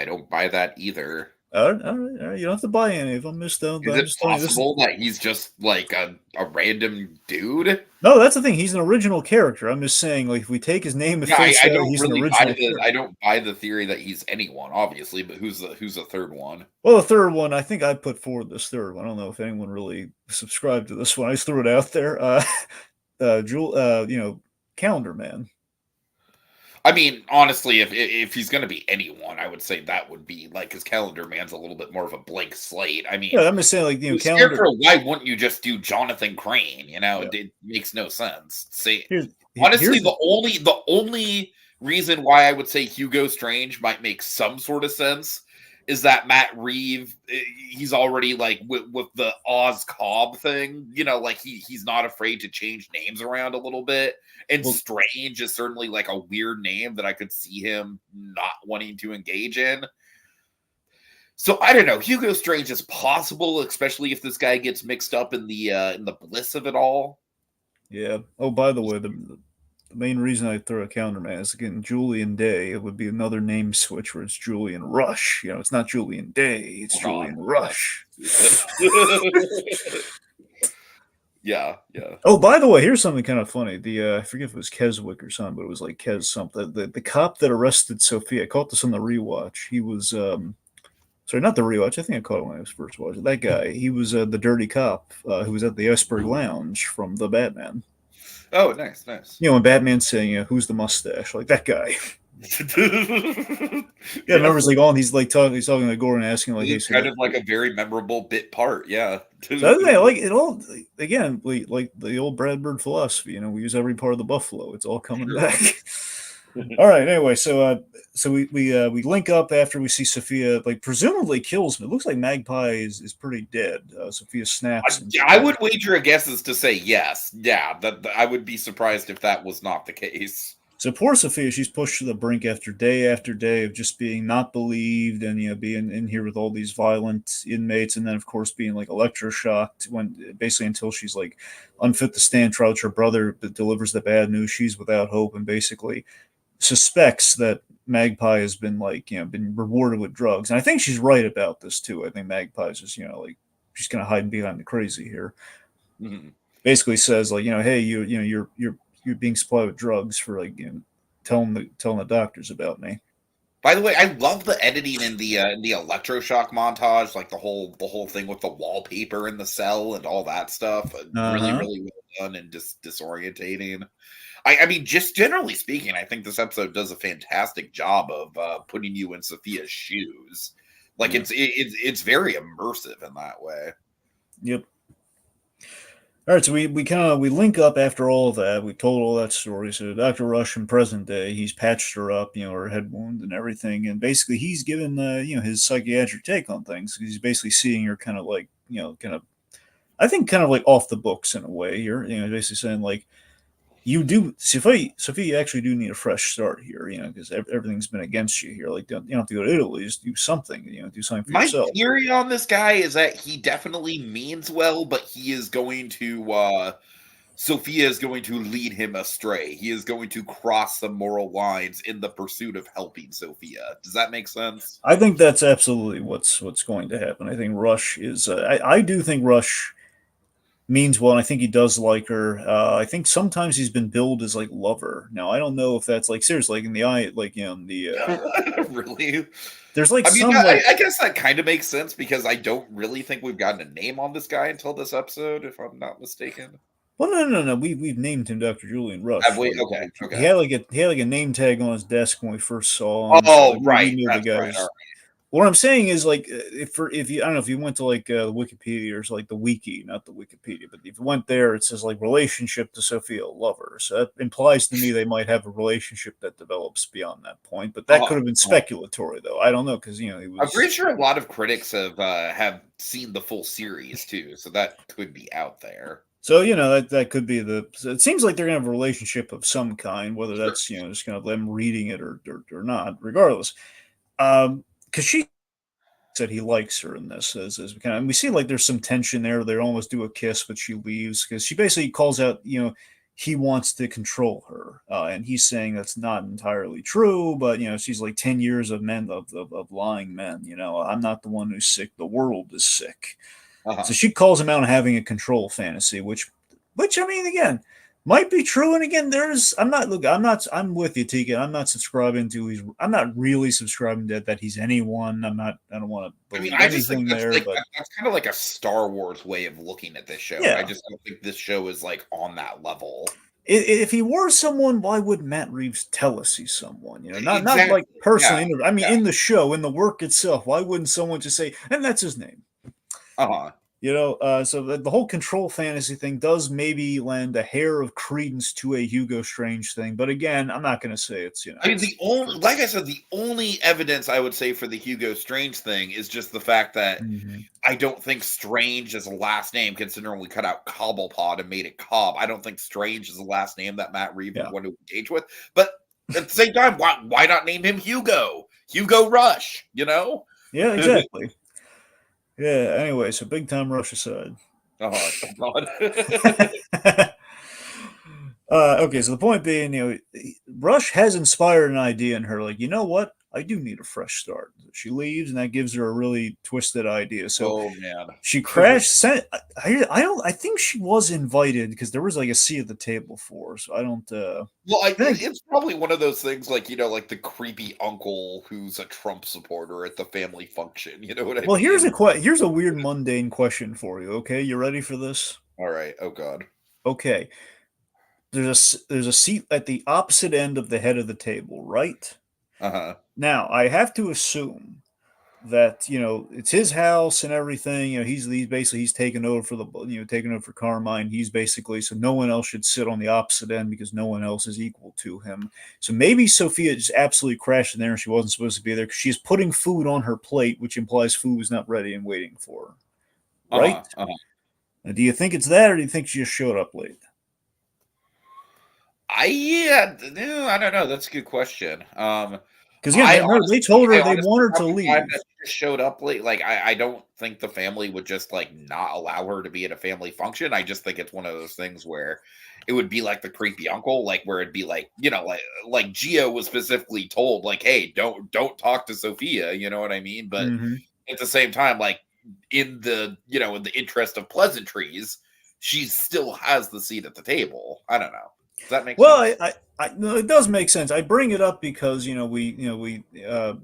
I don't buy that either. All right. You don't have to buy any of them. Is I'm it just telling you this. possible that he's just like a random dude? No, that's the thing. He's an original character. I'm just saying, like, if we take his name at Yeah, face I value, don't he's an really buy original the character. I don't buy the theory that he's anyone, obviously, but who's the third one? Well, the third one, I think I put forward this third one. I don't know if anyone really subscribed to this one. I just threw it out there. Jewel, Calendar Man. I mean, honestly, if he's gonna be anyone, I would say that would be like his Calendar Man's a little bit more of a blank slate. I Yeah, mean, I'm just saying, like, with Calendar. Scarecrow, why wouldn't you just do Jonathan Crane? You know, Yeah. it makes no sense. See, honestly, Here's the only reason why I would say Hugo Strange might make some sort of sense is that Matt Reeve, he's already like with the Oz Cobb thing, like he's not afraid to change names around a little bit. And well, Strange is certainly like a weird name that I could see him not wanting to engage in. So I don't know. Hugo Strange is possible, especially if this guy gets mixed up in the bliss of it all. yeah. Oh, by the way, the main reason I throw a Calendar Man is again Julian Day. It would be another name switch where it's Julian Rush. It's not Julian Day. It's God, Julian Rush. yeah. Oh, by the way, here's something kind of funny. I forget if it was Keswick or something, but it was like Kes something. The cop that arrested Sophia, I caught this on the rewatch. He was sorry, not the rewatch. I think I caught it when I was first watching. That guy, he was the dirty cop who was at the Iceberg Lounge from the Batman. Oh, nice. When Batman's saying, "Who's the mustache?" Like that guy. Yeah, Yeah. remember he's like on. He's talking to Gordon, asking like, "Hey, It's so kind of like a very memorable bit part, yeah. So I think like it all again, like the old Brad Bird philosophy. We use every part of the buffalo. It's all coming Sure. back. All right. Anyway, so we link up after we see Sophia like presumably kills him. It looks like Magpie is pretty dead. Sophia snaps. I would wager a guess is to say yes. Yeah, that I would be surprised if that was not the case. So poor Sophia, she's pushed to the brink after day of just being not believed and being in here with all these violent inmates, and then of course being like electroshocked when basically until she's like unfit to stand trial. Her brother delivers the bad news. She's without hope and basically suspects that Magpie has been been rewarded with drugs. And I think she's right about this too. I think Magpie's just like she's kind of hiding behind the crazy here. Mm-hmm. Basically says like hey you're being supplied with drugs for like telling the doctors about me. By the way, I love the editing in the electroshock montage, like the whole thing with the wallpaper in the cell and all that stuff. Really, Uh-huh. really well done and just disorientating. I mean, just generally speaking, I think this episode does a fantastic job of putting you in Sophia's shoes. Like Yeah. it's very immersive in that way. Yep. All right, so we link up after all of that. We told all that story. So Dr. Rush in present day, he's patched her up, her head wound and everything, and basically he's given his psychiatric take on things. He's basically seeing her kind of like kind of I think kind of like off the books in a way. You're basically saying like you do, Sophia, you actually do need a fresh start here, because everything's been against you here. Like, you don't have to go to Italy, just do something, do something for My yourself. theory on this guy is that he definitely means well, but he is going to Sophia is going to lead him astray. He is going to cross the moral lines in the pursuit of helping Sophia. Does that make sense? I think that's absolutely what's going to happen. I think Rush is, I do think Rush means well, and I think he does like her. I think sometimes he's been billed as like lover. Now I don't know if that's like seriously, like in the eye, like in the Really? there's like I mean, some like I guess that kind of makes sense because I don't really think we've gotten a name on this guy until this episode, if I'm not mistaken. well, no. We've named him Dr. Julian Have Rush. we? Like, Okay, he okay. had like a name tag on his desk when we first saw him, so Oh, like, we right. knew the That's guy right. All was. What I'm saying is like if you I don't know if you went to like Wikipedia or like the wiki, not the Wikipedia, but if you went there, it says like relationship to Sophia lover. So that implies to me they might have a relationship that develops beyond that point. But that could have been Uh-huh. speculatory though. I don't know because he I'm was. pretty sure a lot of critics have seen the full series too, so that could be out there. So that could be the. So it seems like they're gonna have a relationship of some kind, whether Sure. that's just gonna them reading it or not. Regardless, because she said he likes her in this as we kind of and we see like there's some tension there. They almost do a kiss, but she leaves because she basically calls out he wants to control her, and he's saying that's not entirely true. But she's like 10 years of men of lying men. I'm not the one who's sick. The world is sick. So Uh-huh. she calls him out on having a control fantasy, which I mean, again, might be true. And again, I'm with you, Tika. I'm not really subscribing to that he's anyone. I don't want to I mean, believe I just think anything that's there, like but that's kind of like a Star Wars way of looking at this show, and I yeah. just don't think this show is like on that level. If he were someone, why would Matt Reeves tell us he's someone? Not like Exactly. Yeah. personally. I mean, Yeah. in the show, in the work itself, why wouldn't someone just say, and that's his name? Uh-huh. So the whole control fantasy thing does maybe lend a hair of credence to a Hugo Strange thing, but again, I'm not going to say it's I mean, it's the only, for. like I said, the only evidence I would say for the Hugo Strange thing is just the fact that Mhm. I don't think Strange is a last name, considering we cut out Cobblepot and made it Cobb. I don't think Strange is a last name that Matt Reeves would Yeah, want to engage with. But at the same time, why not name him Hugo? Hugo Rush, you know? yeah, exactly. Yeah. Anyway, so big time Rush aside. Oh, God. Okay, so the point being, Rush has inspired an idea in her. Like, you know what? I do need a fresh start. She leaves, and that gives her a really twisted idea. So Oh, man. she crashed. I don't. I think she was invited because there was like a seat at the table for her. So I don't. Well, I think. it's probably one of those things like, like the creepy uncle who's a Trump supporter at the family function. You know what I Well, mean? here's a weird mundane question for you. Okay, you ready for this? All right. Oh, God. Okay, there's a seat at the opposite end of the head of the table, right? Uh-huh. Now I have to assume that it's his house and everything. He's taken over for taken over for Carmine. He's basically so no one else should sit on the opposite end because no one else is equal to him. So maybe Sophia just absolutely crashed in there and she wasn't supposed to be there because she's putting food on her plate, which implies food is not ready and waiting for her. Right? Uh-huh. Uh-huh. Now, do you think it's that, or do you think she just showed up late? Yeah, no, I don't know. That's a good question. Because again, I remember they honestly, told I her they honestly want her have to the vibe leave. that she just showed up late. Like, I don't think the family would just like not allow her to be at a family function. I just think it's one of those things where it would be like the creepy uncle, like where it'd be like, like Gio was specifically told, like, hey, don't talk to Sophia, you know what I mean? But Mm-hmm. at the same time, like in the interest of pleasantries, she still has the seat at the table. I don't know. Does that make Well, sense? no, it does make sense. I bring it up because we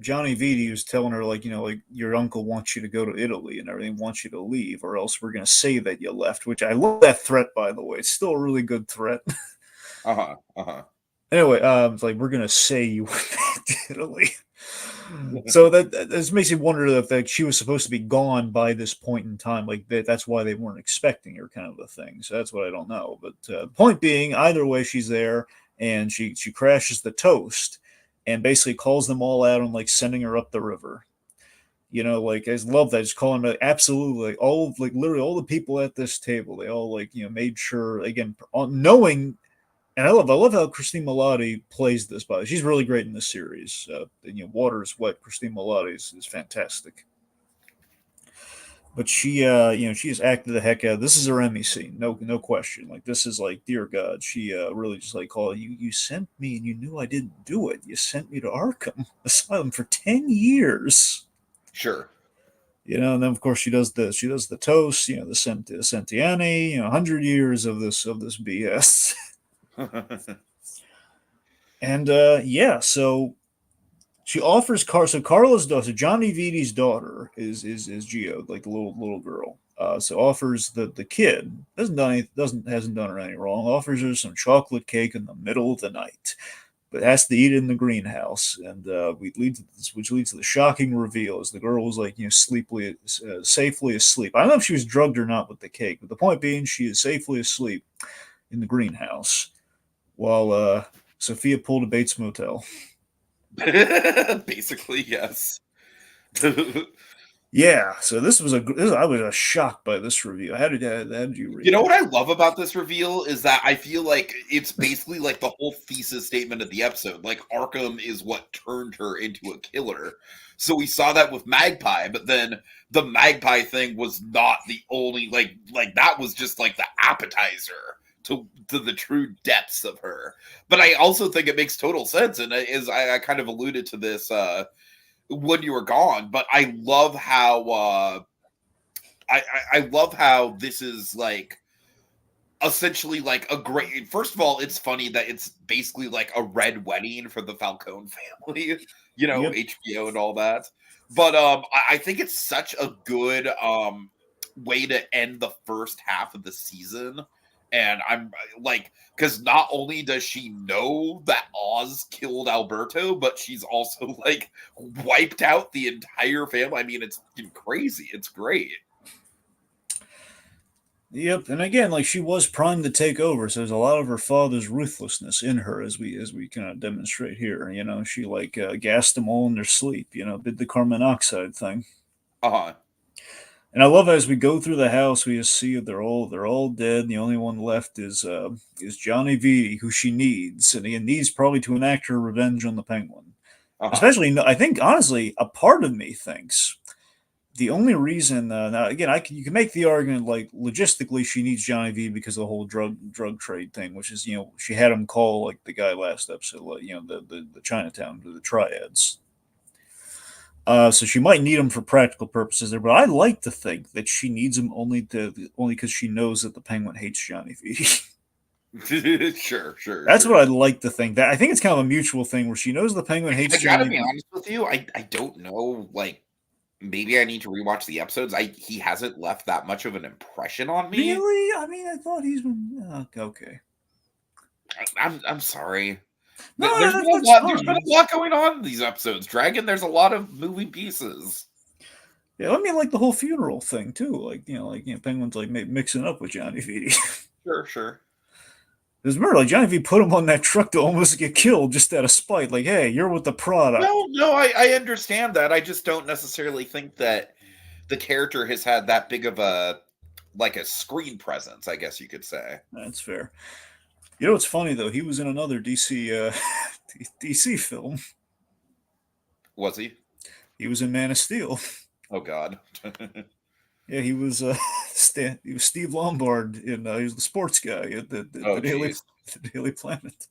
Johnny Viti was telling her like your uncle wants you to go to Italy and everything, wants you to leave, or else we're gonna say that you left. Which I love that threat, by the way. It's still a really good threat. Uh-huh. Uh-huh. Anyway, it's like we're gonna say you went back to Italy. So that this makes me wonder if like she was supposed to be gone by this point in time, like that's why they weren't expecting her, kind of a thing. So that's what I don't know. But point being, either way, she's there and she crashes the toast and basically calls them all out on like sending her up the river. Like I love that. Just calling them absolutely like literally all the people at this table. They all made sure again, knowing And I love how Christine Milioti plays this. By she's really great in this series. Water is Wet. Christine Milioti is fantastic. But she has acted the heck out. This is her Emmy scene, no question. Like this is like, dear God, she really just like called you. You sent me, and you knew I didn't do it. You sent me to Arkham Asylum for 10 years. Sure. And then of course she does the toast. The Sentiani. 100 years of this BS. And yeah, so she offers so Carla's daughter, so Johnny Vidi's daughter is Geo, like the little girl. So offers the kid hasn't done her any wrong. Offers her some chocolate cake in the middle of the night, but has to eat it in the greenhouse. And which leads to the shocking reveal as the girl was like safely asleep. I don't know if she was drugged or not with the cake, but the point being she is safely asleep in the greenhouse while Sofia pulled a Bates Motel. Basically, yes. Yeah, so I was shocked by this review. How did you read You know it? what I love about this reveal is that I feel like it's basically like the whole thesis statement of the episode. Like Arkham is what turned her into a killer. So we saw that with Magpie, but then the Magpie thing was not the only like that was just like the appetizer to the true depths of her. But I also think it makes total sense, and I kind of alluded to this when you were gone. But I love how. I love how this is like essentially like a great. First of all, it's funny that it's basically like a red wedding for the Falcone family, Yep. HBO and all that. But I think it's such a good way to end the first half of the season. And I'm like, because not only does she know that Oz killed Alberto, but she's also like wiped out the entire family. I mean, it's crazy. It's great. Yep, and again, like she was primed to take over, so there's a lot of her father's ruthlessness in her, as we kind of demonstrate here. She like gassed them all in their sleep. Did the carbon monoxide thing. Uh-huh. And I love as we go through the house, we just see they're all dead. And the only one left is Johnny V, who she needs, and he needs probably to enact her revenge on the Penguin. Uh-huh. Especially, I think honestly, a part of me thinks the only reason now again you can make the argument like logistically she needs Johnny V because of the whole drug trade thing, which is she had him call like the guy last episode, like, the Chinatown, the triads. So she might need him for practical purposes there, but I like to think that she needs him only because she knows that the Penguin hates Johnny V. Sure. That's what I'd like to think. That I think it's kind of a mutual thing where she knows the Penguin hates I gotta Johnny be V. honest with you. I don't know. Like, maybe I need to rewatch the episodes. He hasn't left that much of an impression on me. Really? I mean, I thought he's been okay. I'm sorry. No, There's been a that's lot. There's been fine. a lot going on in these episodes. Dragon. There's a lot of moving pieces. Yeah, I mean, like the whole funeral thing too. Penguin's like mixing up with Johnny V. Sure. There's murder. Like Johnny V put him on that truck to almost get killed just out of spite. Like, hey, you're with the product. No, I understand that. I just don't necessarily think that the character has had that big of a screen presence, I guess you could say. That's fair. You know what's funny though? He was in another DC DC film. Was he? He was in Man of Steel. Oh God. Yeah, he was he was Steve Lombard in he was the sports guy at Oh the Daily Planet.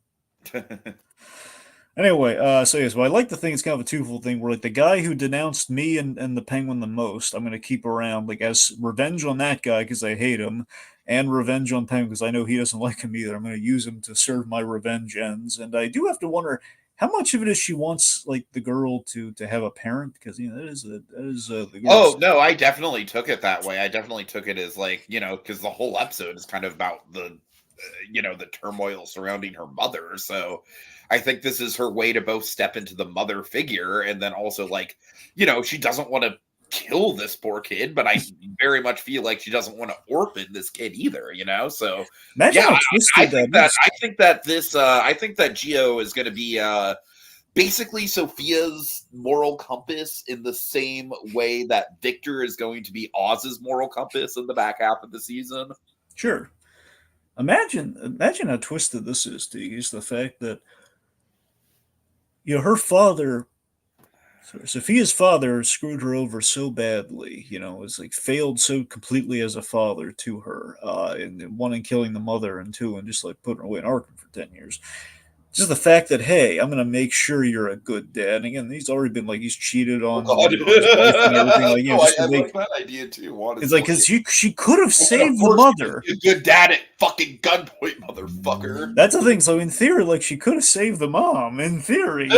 Anyway, so yes, well, I like to think it's kind of a twofold thing where like the guy who denounced me and the Penguin the most, I'm going to keep around like as revenge on that guy because I hate him, and revenge on Penguin because I know he doesn't like him either. I'm going to use him to serve my revenge ends, and I do have to wonder how much of it is she wants like the girl to have a parent because that is the girl's. Oh no, I definitely took it that way. I definitely took it as because the whole episode is kind of about the the turmoil surrounding her mother. So I think this is her way to both step into the mother figure and then also she doesn't want to kill this poor kid, but I very much feel like she doesn't want to orphan this kid either, So Imagine yeah, how twisted that is. I think that this I think that Geo is going to be basically Sofia's moral compass in the same way that Victor is going to be Oz's moral compass in the back half of the season. Sure. Imagine how twisted this is, T. Is the fact that her father, Sophia's father, screwed her over so badly. Was like failed so completely as a father to her, and one in killing the mother, and two and just like putting her away in Arkham for 10 years. Just the fact that, hey, I'm gonna make sure you're a good dad. And again, he's already been like he's cheated Oh on, God! his wife and everything. Like, No, just to I make like that idea too. it's like because she could have I'm gonna saved the force you to mother. be a good dad at fucking gunpoint, motherfucker. That's the thing. So in theory, like she could have saved the mom in theory.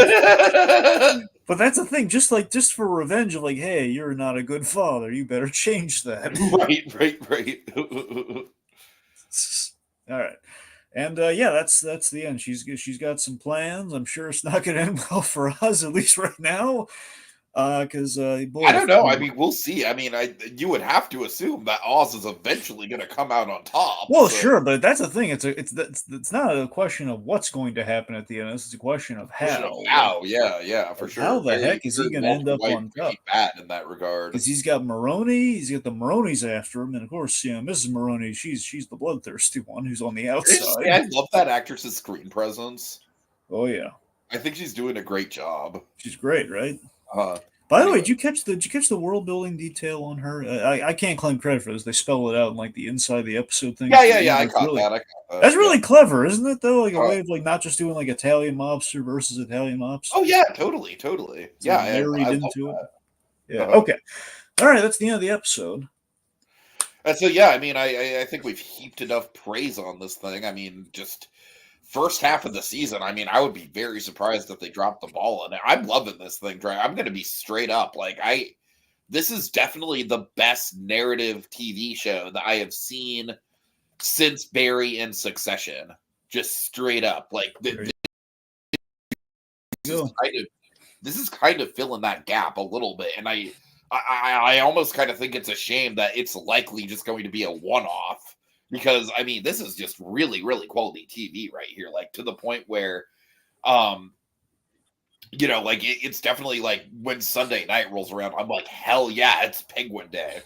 But that's the thing. Just for revenge of like, hey, you're not a good father. You better change that. Right. All right. And yeah, that's the end. She's got some plans. I'm sure it's not going to end well for us, at least right now. Because boy, I don't know. I mean, we'll see. I mean, you would have to assume that Oz is eventually going to come out on top. well, So sure, but that's the thing. It's not a question of what's going to happen at the end. It's a question of question of how. how, yeah, for How sure. the Very, heck is he very going to end Walter up White, on top? Breaking Bad in that regard. Because he's got Maroney, he's got the Maronis after him, and of course, Mrs. Maroney, she's the bloodthirsty one who's on the Can I just say, outside. I love that actress's screen presence. Oh yeah, I think she's doing a great job. she's great, right? Uh, By the way, anyway, did you catch the world building detail on her? I can't claim credit for this. They spell it out in like the inside of the episode thing yeah, at yeah, the yeah. end. I That's caught really that. I caught that. that's Yeah. really clever, isn't it? Though, like a Uh, way of like not just doing like Italian mobster versus Italian mobster. oh yeah, totally. It's Yeah, like I married love into it. that. Yeah. Okay. All right. That's the end of the episode. And so yeah, I mean, I think we've heaped enough praise on this thing. I mean, just first half of the season. I mean, I would be very surprised if they dropped the ball on it. I'm loving this thing. I'm going to be straight up. Like this is definitely the best narrative TV show that I have seen since Barry and Succession. Just straight up, like There you is go. kind of this is kind of filling that gap a little bit, and I almost kind of think it's a shame that it's likely just going to be a one-off because I mean this is just really quality TV right here, like to the point where um like it's definitely like when Sunday night rolls around, I'm like hell yeah, it's Penguin Day.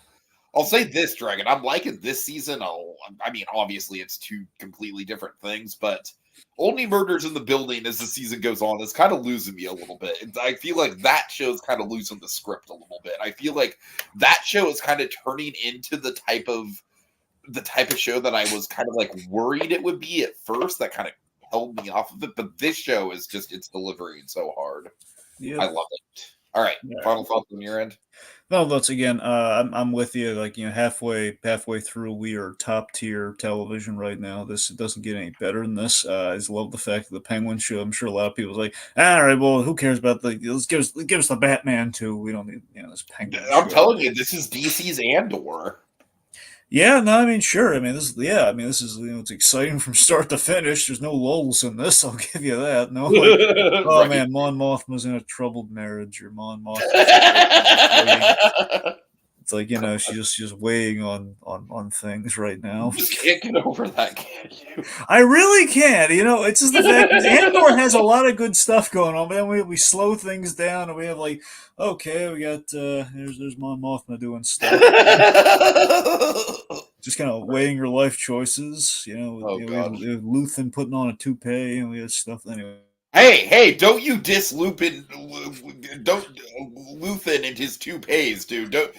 I'll say this, Dragon. I'm liking this season. I mean, obviously, it's two completely different things, but Only Murders in the Building as the season goes on is kind of losing me a little bit. I feel like that show's kind of losing the script a little bit. I feel like that show is kind of turning into the type of show that I was kind of like worried it would be at first. That kind of held me off of it. But this show is just it's delivering so hard. Yeah. I love it. All right, final thoughts on your end. No, once again, I'm with you. Like halfway through, we are top tier television right now. This doesn't get any better than this. I just love the fact that the Penguin show. I'm sure a lot of people's like, all right, well, who cares about let's give us the Batman too. We don't need this Penguin. I'm show. telling you, this is DC's Andor. Yeah, no, I mean, sure. I mean, this is it's exciting from start to finish. There's no lulls in this. I'll give you that. No, like, oh Right. man, Mon Mothma's in a troubled marriage, or Mon Mothma's it's like she's just weighing on things right now. You just can't get over that, can you? I really can't. It's just the fact that Andor has a lot of good stuff going on, but then we slow things down and we have like, okay, we got there's Mon Mothma doing stuff. Just kind of weighing your life choices. Oh, we God. have Luthen putting on a toupee, and we had stuff anyway. Hey, don't you diss Lupin, don't Luthen and his toupees, dude. Don't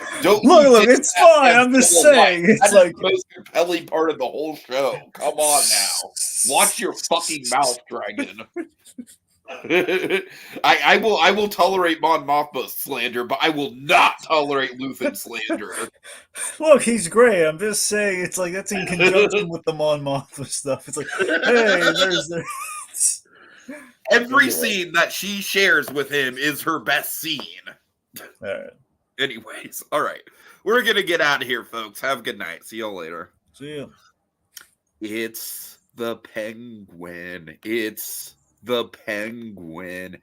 Look, it's fine. I'm just saying. It's like the most compelling part of the whole show. Come on now. Watch your fucking mouth, Dragon. I will tolerate Mon Mothma's slander, but I will not tolerate Luthen slander. Look, he's great. I'm just saying, it's like that's in conjunction with the Mon Mothma stuff. It's like, hey, there's Every scene that she shares with him is her best scene. All right. Anyways, all right. We're going to get out of here, folks. Have a good night. See y'all later. See ya. It's the Penguin. It's the Penguin.